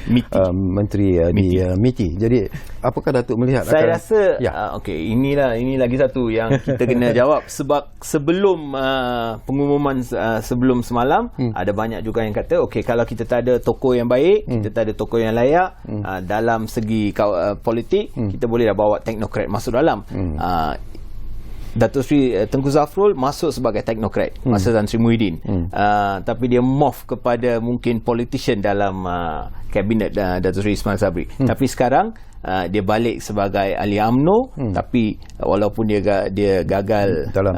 Menteri di MITI. Jadi apakah Datuk melihat
saya rasa ini lagi satu yang kita kena jawab. Sebab sebelum pengumuman sebelum semalam, ada banyak juga yang kata kalau kita tak ada tokoh yang baik, kita tak ada tokoh yang layak dalam segi politik, kita boleh dah bawa teknokrat masuk dalam. Datuk Seri Tengku Zafrul masuk sebagai teknokrat masa Tan Sri Muhyiddin, tapi dia morph kepada mungkin politician dalam kabinet Datuk Seri Ismail Sabri. Tapi sekarang dia balik sebagai ahli UMNO, tapi walaupun dia gagal dalam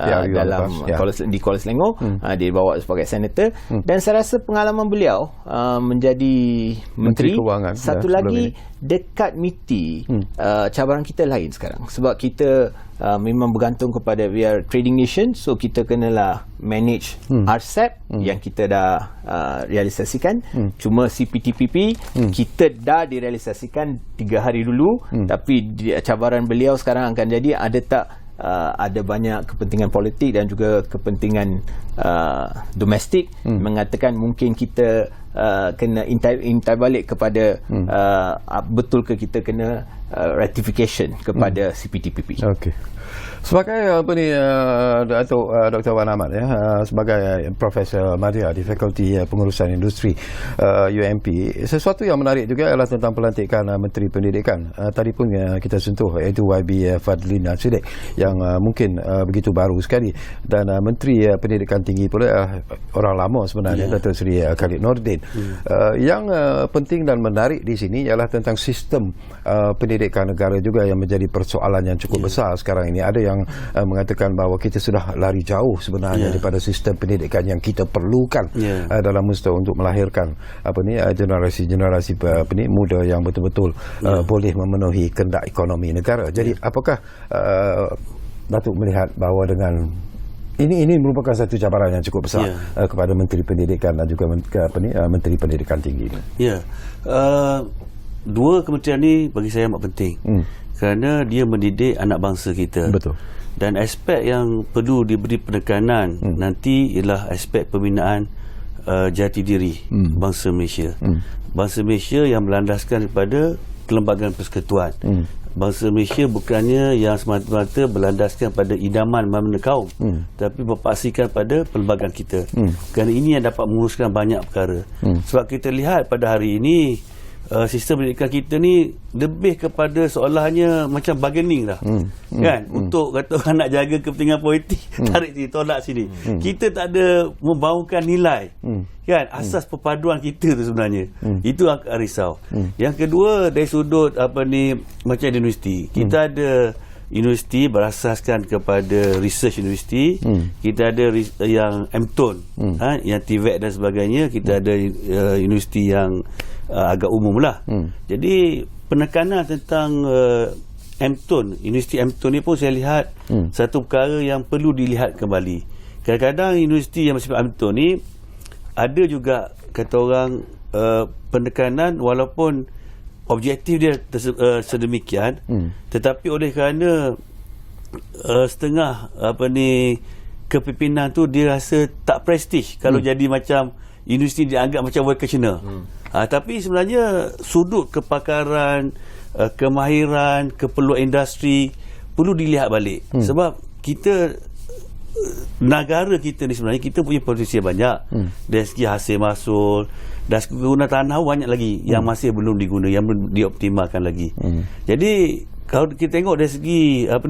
di Kuala Selangor, dia dibawa sebagai senator. Dan saya rasa pengalaman beliau menjadi menteri Kewangan, satu lagi dekat MITI, cabaran kita lain sekarang sebab kita memang bergantung kepada we are trading nation, so kita kenalah manage RCEP yang kita dah realisasikan. Cuma CPTPP kita dah direalisasikan 3 hari dulu, tapi cabaran beliau sekarang akan jadi ada tak ada banyak kepentingan politik dan juga kepentingan domestik mengatakan mungkin kita kena intai balik kepada betul ke kita kena ratification kepada CPTPP.
Okey. Sebagai Datuk Dr. Wan Ahmad sebagai Profesor Madya di Fakulti Pengurusan Industri UMP, sesuatu yang menarik juga ialah tentang pelantikan Menteri Pendidikan. Tadi pun kita sentuh, iaitu YB Fadlina Siddiq yang mungkin begitu baru sekali, dan Menteri Pendidikan Tinggi pula orang lama sebenarnya, Datuk Seri Khalid Nordin. Yang penting dan menarik di sini ialah tentang sistem pendidikan negara juga yang menjadi persoalan yang cukup besar sekarang ini. Ada yang mengatakan bahawa kita sudah lari jauh sebenarnya daripada sistem pendidikan yang kita perlukan dalam masa untuk melahirkan generasi-generasi muda yang betul-betul boleh memenuhi kehendak ekonomi negara. Jadi apakah Datuk melihat bahawa dengan ini merupakan satu cabaran yang cukup besar kepada Menteri Pendidikan dan juga Menteri Pendidikan Tinggi?
Dua kementerian ni bagi saya amat penting. Kerana dia mendidik anak bangsa kita.
Betul.
Dan aspek yang perlu diberi penekanan nanti ialah aspek pembinaan jati diri bangsa Malaysia. Bangsa Malaysia yang berlandaskan kepada kelembagaan persekutuan. Bangsa Malaysia bukannya yang semata-mata berlandaskan pada idaman mana kaum, tapi berpaksikan pada perlembagaan kita. Kerana ini yang dapat menguruskan banyak perkara. Sebab kita lihat pada hari ini sistem pendidikan kita ni lebih kepada seolahnya macam bargaining lah. Kan? Untuk kata orang nak jaga kepentingan politik, tarik sini, tolak sini. Kita tak ada membawakan nilai. Kan? Asas perpaduan kita tu sebenarnya. Itu agak risau. Yang kedua, dari sudut macam di universiti. Kita ada universiti berasaskan kepada research universiti. Kita ada yang MTON, yang TVET dan sebagainya. Kita ada universiti yang agak umum lah. Jadi penekanan tentang MTON, universiti MTON ni pun saya lihat satu perkara yang perlu dilihat kembali. Kadang-kadang universiti yang bersifat MTON ni ada juga kata orang penekanan walaupun objektif dia sedemikian, tetapi oleh kerana setengah kepimpinan tu dia rasa tak prestige kalau jadi macam universiti dianggap macam vocational. Tapi sebenarnya sudut kepakaran, kemahiran, keperluan industri perlu dilihat balik. Sebab kita, negara kita ni sebenarnya kita punya potensi banyak. Dari segi hasil mahsul, dan guna tanah banyak lagi yang masih belum diguna, yang belum dioptimalkan lagi. Jadi kalau kita tengok dari segi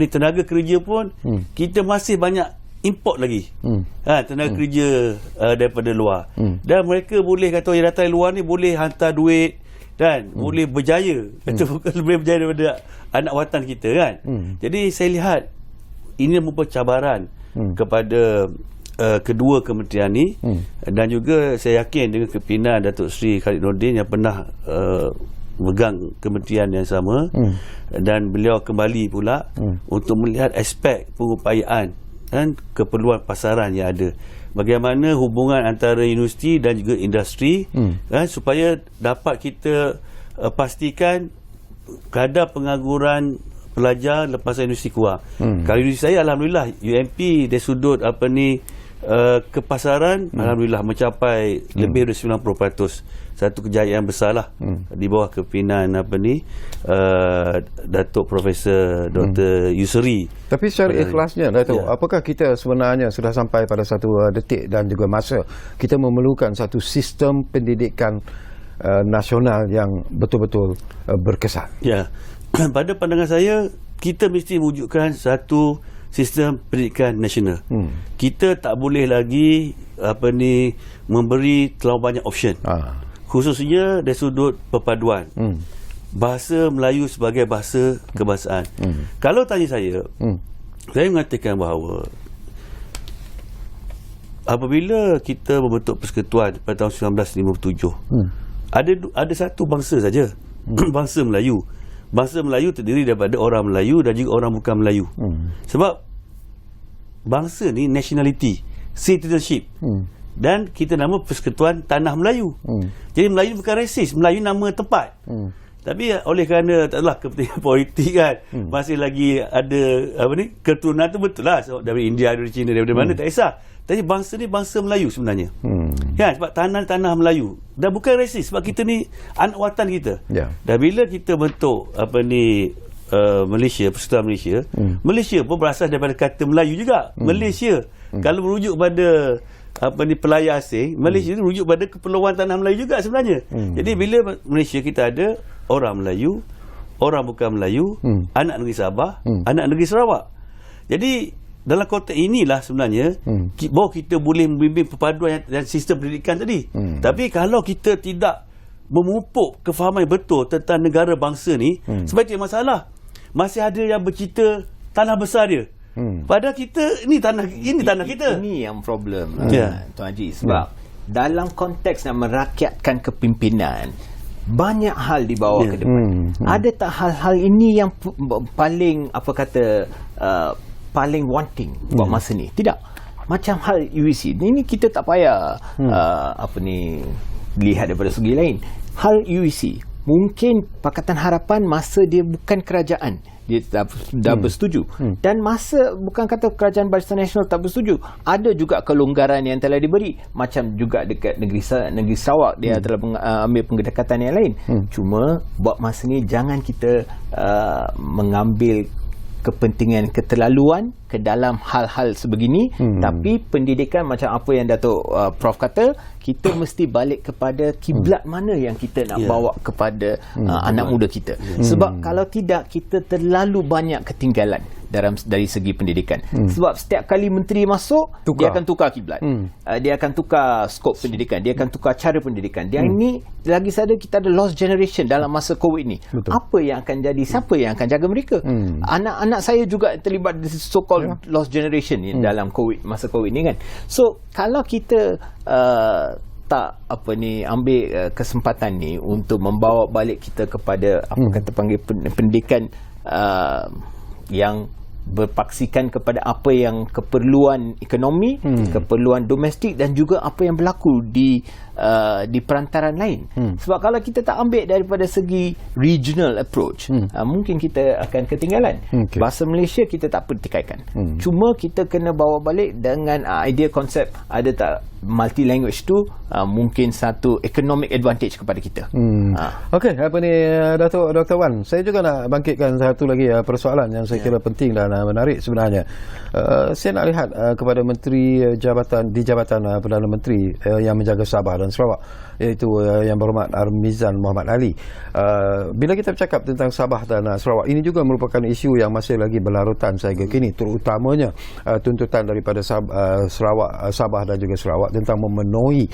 tenaga kerja pun, kita masih banyak import lagi. Tenaga kerja daripada luar. Dan mereka boleh kata yang datang dari luar ni boleh hantar duit dan boleh berjaya. Lebih berjaya daripada anak watan kita kan. Jadi saya lihat ini merupakan cabaran kepada kedua kementerian ni, dan juga saya yakin dengan kepimpinan Datuk Seri Khalid Nordin yang pernah megang kementerian yang sama, dan beliau kembali pula untuk melihat aspek pengupayaan dan keperluan pasaran yang ada, bagaimana hubungan antara universiti dan juga industri, supaya dapat kita pastikan kadar pengangguran pelajar lepas universiti kurang. Kalau universiti saya alhamdulillah UMP dari sudut kepasaran alhamdulillah mencapai lebih dari 90%. Satu kejayaan besarlah di bawah kepimpinan Datuk Profesor Dr. Yusri.
Tapi secara ikhlasnya Datuk, apakah kita sebenarnya sudah sampai pada satu detik dan juga masa kita memerlukan satu sistem pendidikan nasional yang betul-betul berkesan? Ya.
Pada pandangan saya, kita mesti wujudkan satu sistem pendidikan nasional. Kita tak boleh lagi memberi terlalu banyak option. Khususnya dari sudut perpaduan. Bahasa Melayu sebagai bahasa kebangsaan. Kalau tanya saya mengatakan bahawa apabila kita membentuk persekutuan pada tahun 1957, ada satu bangsa saja, bangsa Melayu. Bangsa Melayu terdiri daripada orang Melayu dan juga orang bukan Melayu. Sebab bangsa ni nationality, citizenship. Dan kita nama Persekutuan Tanah Melayu. Jadi Melayu bukan resis, Melayu nama tempat. Tapi oleh kerana taklah kepentingan politik kan, masih lagi ada keturunan tu betul lah, so, dari India, dari China, dari mana tak kisah. Tapi bangsa ni bangsa Melayu sebenarnya. Kan, sebab tanah Melayu. Dan bukan resis, sebab kita ni anak watan kita. Dan bila kita bentuk Malaysia, Persekutuan Malaysia, Malaysia pun berasal daripada kata Melayu juga. Malaysia. Kalau merujuk pada pelayar asing, Malaysia ni merujuk pada keperluan tanah Melayu juga sebenarnya. Jadi bila Malaysia kita ada orang Melayu, orang bukan Melayu, anak negeri Sabah, anak negeri Sarawak. Jadi dalam konteks inilah sebenarnya bahawa kita boleh membimbing perpaduan dan sistem pendidikan tadi. Tapi kalau kita tidak memupuk kefahaman yang betul tentang negara bangsa ni, sebab itu masalah. Masih ada yang bercerita tanah besar dia. Padahal kita ini tanah kita. Ini
yang problem Tuan Haji. Sebab dalam konteks nak merakyatkan kepimpinan, banyak hal dibawa ke depan. Ada tak hal-hal ini yang paling paling wanting buat masa ni? Tidak. Macam hal UEC ini kita tak payah lihat daripada segi lain. Hal UEC mungkin Pakatan Harapan masa dia bukan kerajaan, dia dah bersetuju. Dan masa bukan kata kerajaan Barisan Nasional tak bersetuju, ada juga kelonggaran yang telah diberi, macam juga dekat negeri Sarawak dia telah ambil pendekatan yang lain. Cuma buat masa ni jangan kita mengambil kepentingan keterlaluan ke dalam hal-hal sebegini. Tapi pendidikan macam apa yang Datuk Prof kata, kita mesti balik kepada kiblat mana yang kita nak bawa kepada anak muda kita. Sebab kalau tidak, kita terlalu banyak ketinggalan dari segi pendidikan. Sebab setiap kali menteri masuk, dia akan tukar kiblat. Dia akan tukar skop pendidikan, dia akan tukar cara pendidikan. Dia ini lagi sada kita ada lost generation dalam masa COVID ni. Betul. Apa yang akan jadi? Siapa yang akan jaga mereka? Anak-anak saya juga terlibat di so called lost generation ni dalam masa COVID ni kan. So kalau kita tak ambil kesempatan ni untuk membawa balik kita kepada kata panggil pendidikan yang berpaksikan kepada apa yang keperluan ekonomi, keperluan domestik dan juga apa yang berlaku di perantaran lain. Sebab kalau kita tak ambil daripada segi regional approach, mungkin kita akan ketinggalan. Bahasa Malaysia kita tak pertikaikan. Cuma kita kena bawa balik dengan idea konsep ada tak multi language tu mungkin satu economic advantage kepada kita.
Okey, Datuk Dr. Wan, saya juga nak bangkitkan satu lagi persoalan yang saya kira penting dan menarik sebenarnya. Saya nak lihat kepada menteri jabatan Perdana Menteri yang menjaga Sabah dan Sarawak, iaitu Yang Berhormat Armizan Muhammad Ali. Bila kita bercakap tentang Sabah dan Sarawak, ini juga merupakan isu yang masih lagi berlarutan sehingga kini, terutamanya tuntutan daripada Sabah dan juga Sarawak tentang memenuhi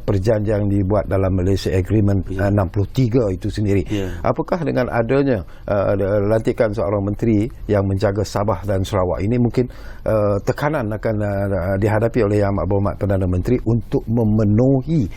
perjanjian dibuat dalam Malaysia Agreement 63 itu sendiri. Apakah dengan adanya lantikan seorang menteri yang menjaga Sabah dan Sarawak ini, mungkin tekanan akan dihadapi oleh Yang Berhormat Perdana Menteri untuk memenuhi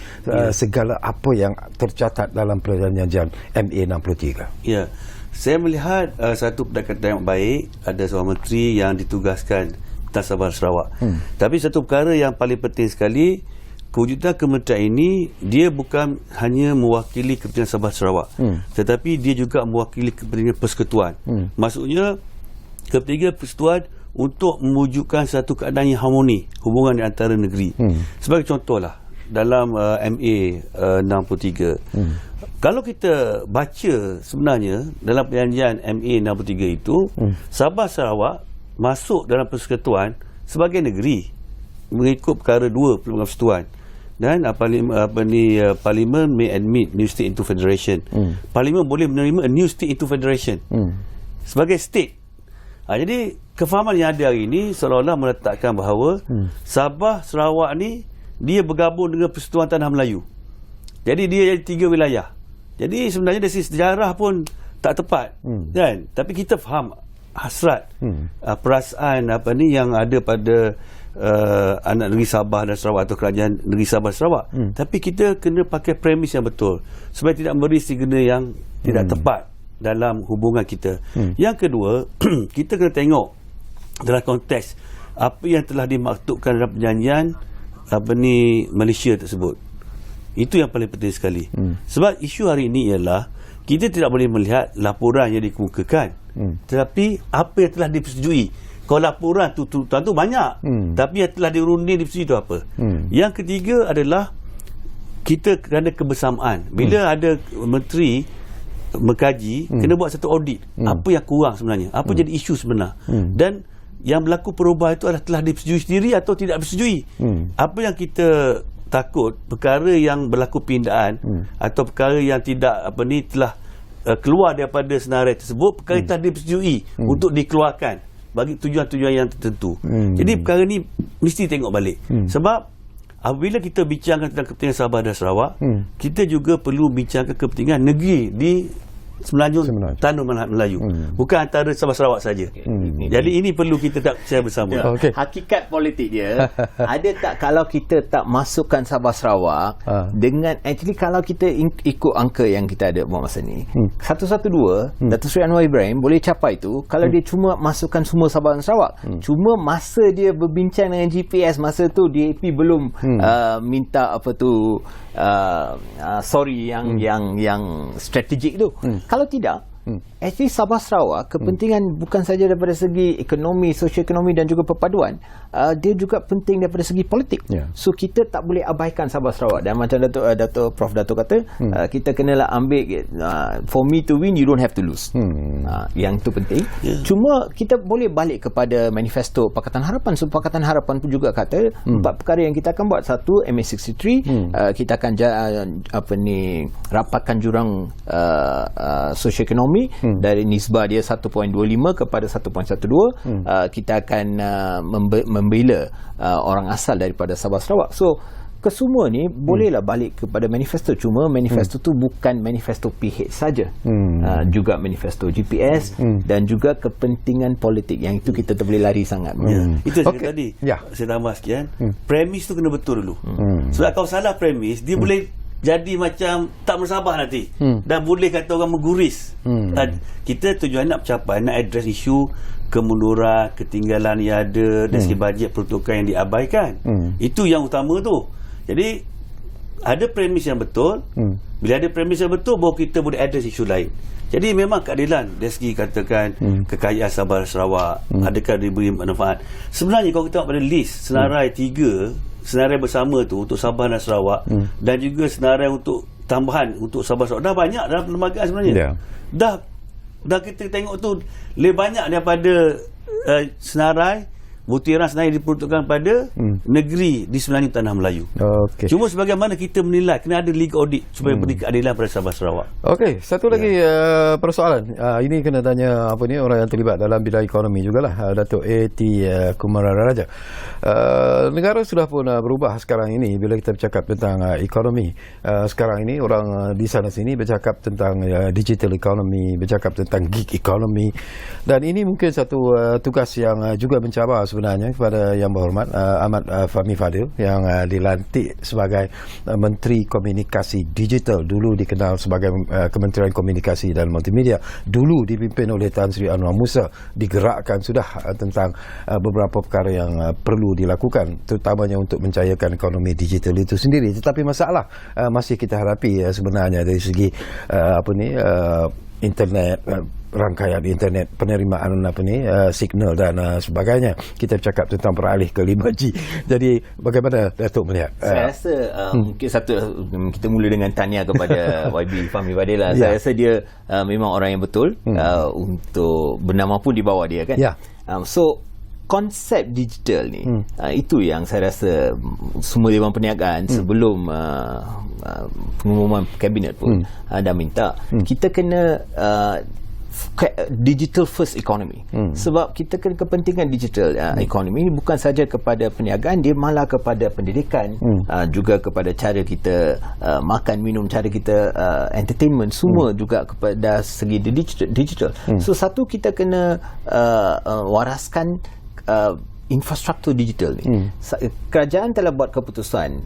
segala apa yang tercatat dalam perjanjian MA 63.
Ya, saya melihat satu pendekatan yang baik, ada seorang menteri yang ditugaskan tentang Sabah Sarawak. Tapi satu perkara yang paling penting sekali, kewujudan kementerian ini, dia bukan hanya mewakili kepentingan Sabah Sarawak, tetapi dia juga mewakili kepentingan persekutuan. Maksudnya kepentingan persekutuan untuk mewujudkan satu keadaan yang harmoni hubungan di antara negeri. Sebagai contohlah dalam MA 63, kalau kita baca sebenarnya dalam perjanjian MA 63 itu, Sabah Sarawak masuk dalam persekutuan sebagai negeri mengikut perkara 2 Perlembagaan Persekutuan. Dan Parliament may admit new state into federation. Parlimen boleh menerima a new state into federation sebagai state. Jadi kefahaman yang ada hari ini seolah-olah meletakkan bahawa Sabah Sarawak ni dia bergabung dengan Persekutuan Tanah Melayu. Jadi dia jadi 3 wilayah. Jadi sebenarnya dari sisi sejarah pun tak tepat, kan? Tapi kita faham hasrat, perasaan yang ada pada anak negeri Sabah dan Sarawak atau kerajaan negeri Sabah dan Sarawak. Tapi kita kena pakai premis yang betul supaya tidak memberi signal yang tidak tepat dalam hubungan kita. Yang kedua, kita kena tengok dalam konteks apa yang telah dimaktubkan dalam perjanjian Malaysia tersebut. Itu yang paling penting sekali. Sebab isu hari ini ialah kita tidak boleh melihat laporan yang dikemukakan, tetapi apa yang telah dipersetujui. Kalau laporan tuntutan tu banyak, tapi yang telah dirunding dipersetujui itu apa. Yang ketiga adalah kita kerana kebersamaan. Bila ada menteri mengkaji, kena buat satu audit, apa yang kurang sebenarnya, apa jadi isu sebenar, dan yang berlaku perubahan itu adalah telah dipersetujui sendiri atau tidak dipersetujui. Apa yang kita takut, perkara yang berlaku pindahan atau perkara yang tidak telah keluar daripada senarai tersebut, perkara yang telah dipersetujui untuk dikeluarkan bagi tujuan-tujuan yang tertentu. Jadi perkara ni mesti tengok balik. Sebab apabila kita bincangkan tentang kepentingan Sabah dan Sarawak, kita juga perlu bincangkan kepentingan negeri di Semenanjung Tanah Melayu, bukan antara Sabah Sarawak saja. Jadi ini perlu kita tak share bersama.
Hakikat politik dia ada tak kalau kita tak masukkan Sabah Sarawak dengan actually kalau kita ikut angka yang kita ada buat masa ni 112 Datuk Seri Anwar Ibrahim boleh capai tu kalau dia cuma masukkan semua Sabah dan Sarawak. Cuma masa dia berbincang dengan GPS masa tu DAP belum minta sorry yang strategik tu. Kalau tidak, Actually Sabah Sarawak kepentingan bukan saja daripada segi ekonomi, sosioekonomi dan juga perpaduan, dia juga penting daripada segi politik. So kita tak boleh abaikan Sabah Sarawak. Dan macam Prof Dato kata, kita kenalah ambil for me to win you don't have to lose. Yang tu penting. Cuma kita boleh balik kepada manifesto Pakatan Harapan. So Pakatan Harapan pun juga kata 4 perkara yang kita akan buat. Satu, MA63, kita akan rapatkan jurang sosioekonomi dari nisbah dia 1.25 kepada 1.12. Kita akan membela orang asal daripada Sabah Sarawak. So kesemua ni bolehlah balik kepada manifesto. Cuma manifesto tu bukan manifesto PH saja, juga manifesto GPS dan juga kepentingan politik. Yang itu kita tak boleh lari sangat.
Itu saya tadi saya tambah sekian. Premis tu kena betul dulu. Sebab kalau salah premis, dia boleh jadi macam tak bersabar nanti, dan boleh kata orang mengguris. Kita tujuan nak capai, nak address isu kemunduran, ketinggalan yang ada dari segi bajet peruntukan yang diabaikan. Itu yang utama tu. Jadi ada premis yang betul. Bila ada premis yang betul, baru kita boleh address isu lain. Jadi memang keadilan dari segi katakan kekayaan Sabah Sarawak, adakah diberi manfaat. Sebenarnya kalau kita tengok pada list senarai 3 senarai bersama tu untuk Sabah dan Sarawak, dan juga senarai untuk tambahan untuk Sabah Sarawak, dah banyak dalam perlembagaan sebenarnya. Dah kita tengok tu lebih banyak daripada senarai butiran senarai diperuntukkan pada negeri di semenanjung Tanah Melayu. Cuma sebagaimana kita menilai, kena ada legal audit supaya beri keadilan pada Sabah Sarawak.
Okey, satu lagi persoalan. Ini kena tanya orang yang terlibat dalam bidang ekonomi jugalah, Datuk A.T. Kumararaja. Negara sudah pun berubah sekarang ini bila kita bercakap tentang ekonomi. Sekarang ini orang di sana sini bercakap tentang digital economy, bercakap tentang gig economy, dan ini mungkin satu tugas yang juga mencabar sebenarnya kepada Yang Berhormat Ahmad Fahmi Fadil yang dilantik sebagai Menteri Komunikasi Digital. Dulu dikenal sebagai Kementerian Komunikasi dan Multimedia. Dulu dipimpin oleh Tan Sri Anwar Musa. Digerakkan sudah tentang beberapa perkara yang perlu dilakukan, terutamanya untuk mencairkan ekonomi digital itu sendiri. Tetapi masalah masih kita hadapi sebenarnya dari segi internet, rangkaian internet, penerimaan signal dan sebagainya. Kita bercakap tentang beralih ke 5G. Jadi bagaimana Datuk melihat?
Saya rasa mungkin satu, kita mula dengan tahniah kepada YB Fahmi Fadil lah. Saya rasa dia memang orang yang betul untuk bernama pun di bawah dia kan. So konsep digital ni itu yang saya rasa semua Dewan Perniagaan sebelum pengumuman kabinet pun dah minta kita kena digital first economy. Sebab kita kena kepentingan digital economy bukan saja kepada perniagaan, dia malah kepada pendidikan, juga kepada cara kita makan minum, cara kita entertainment, semua juga kepada segi digital. So satu, kita kena waraskan infrastruktur digital ni. Kerajaan telah buat keputusan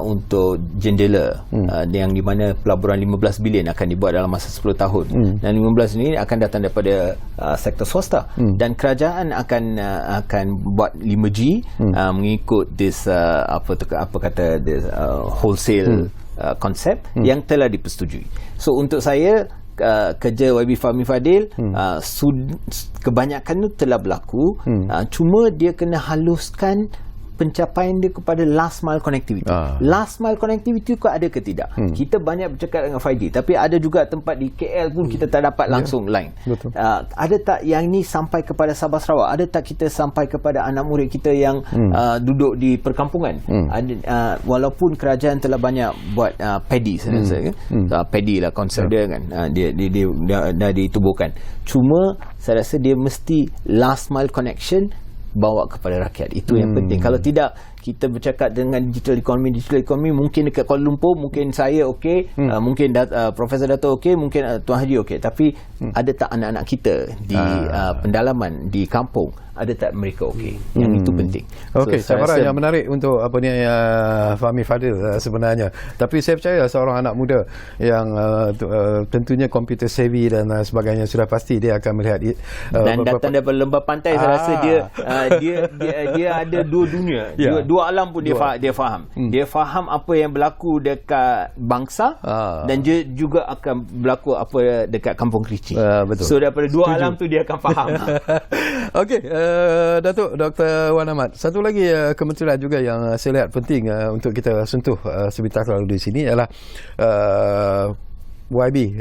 untuk jendela yang di mana pelaburan 15 bilion akan dibuat dalam masa 10 tahun. Dan 15 ini akan datang daripada sektor swasta. Dan kerajaan akan buat 5G mengikut this wholesale konsep yang telah dipersetujui. So untuk saya, kerja YB Fahmi Fadil kebanyakan itu telah berlaku, cuma dia kena haluskan pencapaian dia kepada last mile connectivity. Last mile connectivity kau ada ke tidak? Kita banyak bercakap dengan 5G, tapi ada juga tempat di KL pun kita tak dapat langsung line. Ada tak yang ni sampai kepada Sabah Sarawak? Ada tak kita sampai kepada anak murid kita yang duduk di perkampungan? Walaupun kerajaan telah banyak buat paddy, saya rasa kan? Paddy lah konsep dia kan. Dia dah ditubuhkan. Cuma saya rasa dia mesti last mile connection bawa kepada rakyat. Itu yang penting. Kalau tidak, kita bercakap dengan digital economy mungkin dekat Kuala Lumpur, mungkin saya okey, mungkin Profesor Dato' okey, mungkin Tuan Haji okey, tapi ada tak anak-anak kita di pendalaman, di kampung, ada tak mereka okey. Yang itu penting.
Okey, cabaran yang menarik untuk Fahmi Fadil sebenarnya. Tapi saya percaya seorang anak muda yang tentunya computer savvy dan sebagainya, sudah pasti dia akan melihat
dan datang daripada lembah pantai, saya rasa dia ada dua dunia, dua alam pun dia faham. Dia faham apa yang berlaku dekat bangsa dan dia juga akan berlaku apa dekat Kampung Kerici.
Betul.
So daripada dua alam tu dia akan faham.
Okey, Datuk Dr. Wan Ahmad, satu lagi kementerian juga yang saya lihat penting untuk kita sentuh sebentar lalu di sini ialah YB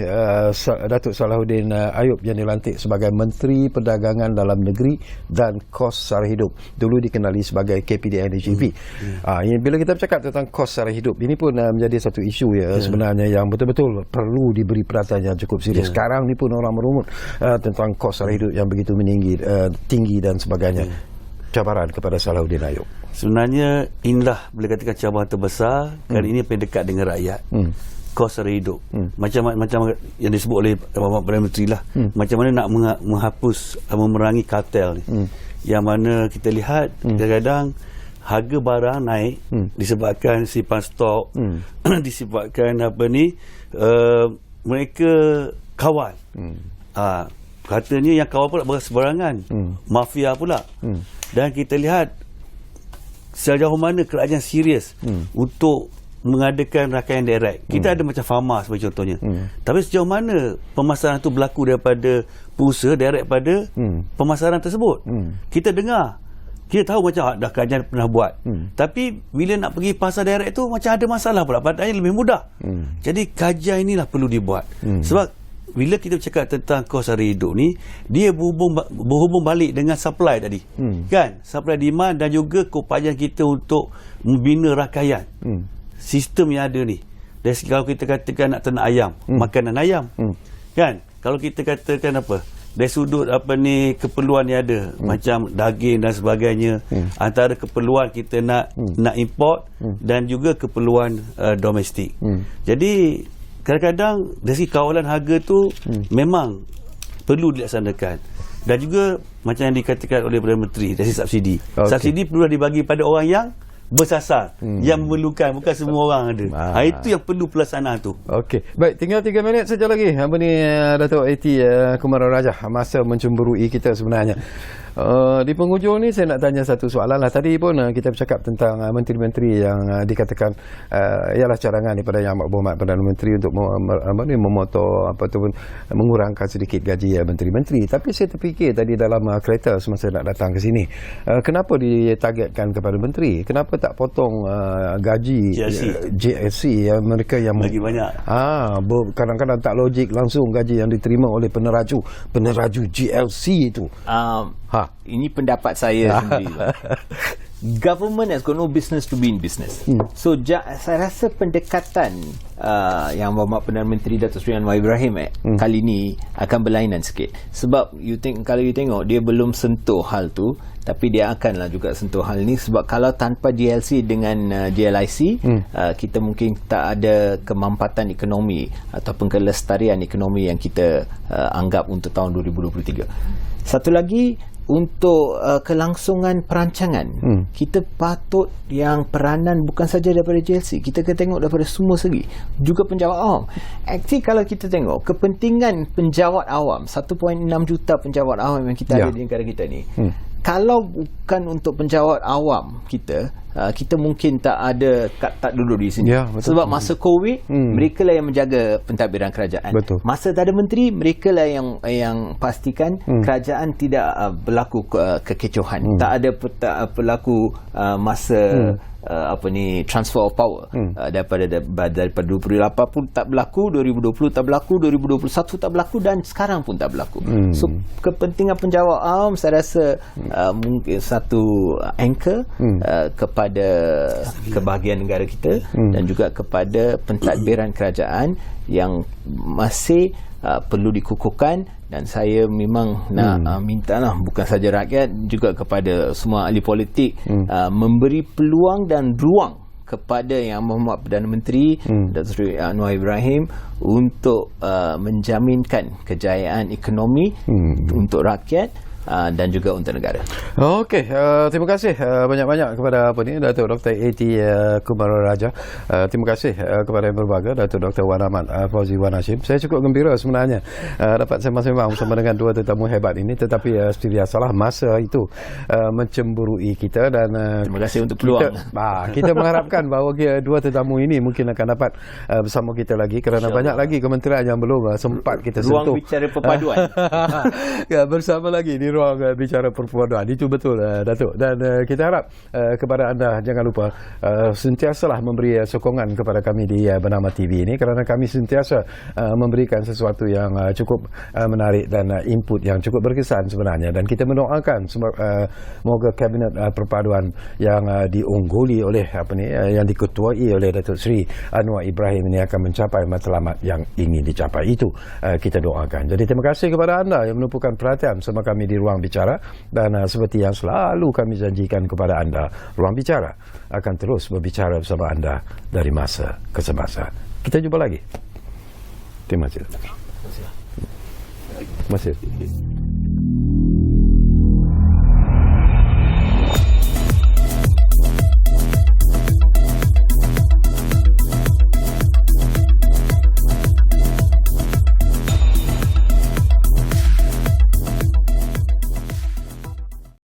Datuk Salahuddin Ayub yang dilantik sebagai Menteri Perdagangan Dalam Negeri dan Kos Sara Hidup. Dulu dikenali sebagai KPDN-AGV. Bila kita bercakap tentang kos sara hidup, ini pun menjadi satu isu sebenarnya yang betul-betul perlu diberi perhatian yang cukup serius. Sekarang ni pun orang merumut tentang kos sara hidup yang begitu tinggi dan sebagainya. Cabaran kepada Salahuddin Ayub.
Sebenarnya inilah boleh katakan cabaran terbesar kerana ini paling dekat dengan rakyat. Kos sara hidup. Macam yang disebut oleh Bapak Perdana Menteri lah. Macam mana nak menghapus, memerangi kartel ni. Yang mana kita lihat kadang-kadang harga barang naik disebabkan simpan stok, disebabkan mereka kawal. Katanya yang kawal pula berseberangan, mafia pula. Dan kita lihat sejauh mana kerajaan serius untuk mengadakan rakaian direct. Kita ada macam Pharma sebagai contohnya. Tapi sejauh mana pemasaran itu berlaku daripada pengusaha direct pada pemasaran tersebut. Kita dengar, kita tahu macam dah kerajaan pernah buat. Tapi bila nak pergi pasar direct tu macam ada masalah pula, padahal lebih mudah. Jadi kajian inilah perlu dibuat. Sebab bila kita bercakap tentang kos sara hidup ni, dia berhubung balik dengan supply tadi. Kan? Supply demand dan juga keupayahan kita untuk membina rakaian. Sistem yang ada ni. Dari kalau kita katakan nak ternak ayam, makanan ayam. Kan? Kalau kita katakan dari sudut keperluan yang ada, macam daging dan sebagainya, antara keperluan kita nak import dan juga keperluan domestik. Jadi kadang-kadang dari kawalan harga tu memang perlu dilaksanakan. Dan juga macam yang dikatakan oleh Perdana Menteri, dari subsidi. Subsidi perlu dibagi pada orang yang bersasar, yang memerlukan, bukan semua orang ada. Itu yang perlu pelaksanaan tu. Okey,
baik, tinggal 3 minit saja lagi. Datuk AT Kumaran Rajah, masa mencemburui kita sebenarnya. Di penghujung ni saya nak tanya satu soalan lah. Tadi pun kita bercakap tentang menteri-menteri yang dikatakan ialah cadangan daripada Yang Amat Berhormat Perdana Menteri untuk memotong ataupun mengurangkan sedikit gaji menteri-menteri. Tapi saya terfikir tadi dalam kereta semasa nak datang ke sini, kenapa ditargetkan kepada menteri? Kenapa tak potong gaji JLC yang mereka yang
lagi banyak?
Kadang-kadang tak logik langsung gaji yang diterima oleh peneraju JLC itu.
Ini pendapat saya sendiri. Government has got no business to be in business. So saya rasa pendekatan yang Bapak Perdana Menteri Datuk Seri Anwar Ibrahim kali ni akan berlainan sikit. Sebab kalau you tengok, dia belum sentuh hal tu, tapi dia akanlah juga sentuh hal ni. Sebab kalau tanpa GLC dengan GLIC, kita mungkin tak ada kemampatan ekonomi ataupun kelestarian ekonomi yang kita anggap untuk tahun 2023. Satu lagi, untuk kelangsungan perancangan, kita patut yang peranan bukan saja daripada JLC, kita kena tengok daripada semua segi, juga penjawat awam. Actually kalau kita tengok kepentingan penjawat awam, 1.6 juta penjawat awam yang kita ada di negara kita ni, kalau bukan untuk penjawat awam kita mungkin tak duduk di sini. Sebab masa COVID, mereka lah yang menjaga pentadbiran kerajaan. Masa tak ada menteri, mereka lah yang pastikan kerajaan tidak berlaku kekecohan. Tak ada berlaku masa transfer of power. Daripada 2008 pun tak berlaku, 2020 tak berlaku, 2021 tak berlaku, dan sekarang pun tak berlaku. So kepentingan penjawat awam saya rasa mungkin satu anchor kepada kebahagiaan negara kita dan juga kepada pentadbiran kerajaan yang masih perlu dikukuhkan. Dan saya memang nak mintalah bukan saja rakyat, juga kepada semua ahli politik memberi peluang dan ruang kepada Yang Berhormat Perdana Menteri Datuk Seri Anwar Ibrahim untuk menjaminkan kejayaan ekonomi untuk rakyat, dan juga untuk negara.
Okey, terima kasih banyak-banyak kepada Datuk Dr. A.T. Kumararaja. Terima kasih kepada yang berbahagia, Datuk Dr. Wan Ahmad Fauzi Wan Hashim. Saya cukup gembira sebenarnya dapat sembang-sembang bersama dengan dua tetamu hebat ini, tetapi seperti biasalah masa itu mencemburui kita dan
terima kasih untuk peluang.
Kita mengharapkan bahawa dua tetamu ini mungkin akan dapat bersama kita lagi kerana banyak lagi kementerian yang belum sempat kita sentuh.
Ruang bicara perpaduan.
Bersama lagi di ruang bicara perpaduan. Itu betul Datuk. Dan kita harap kepada anda jangan lupa sentiasalah memberi sokongan kepada kami di Bernama TV ini kerana kami sentiasa memberikan sesuatu yang cukup menarik dan input yang cukup berkesan sebenarnya, dan kita mendoakan semoga kabinet perpaduan yang diungguli oleh yang diketuai oleh Datuk Seri Anwar Ibrahim ini akan mencapai matlamat yang ingin dicapai. Itu kita doakan. Jadi terima kasih kepada anda yang menumpukan perhatian sama kami di Ruang Bicara, dan seperti yang selalu kami janjikan kepada anda, Ruang Bicara akan terus berbicara bersama anda dari masa ke semasa. Kita jumpa lagi. Terima kasih. Terima kasih.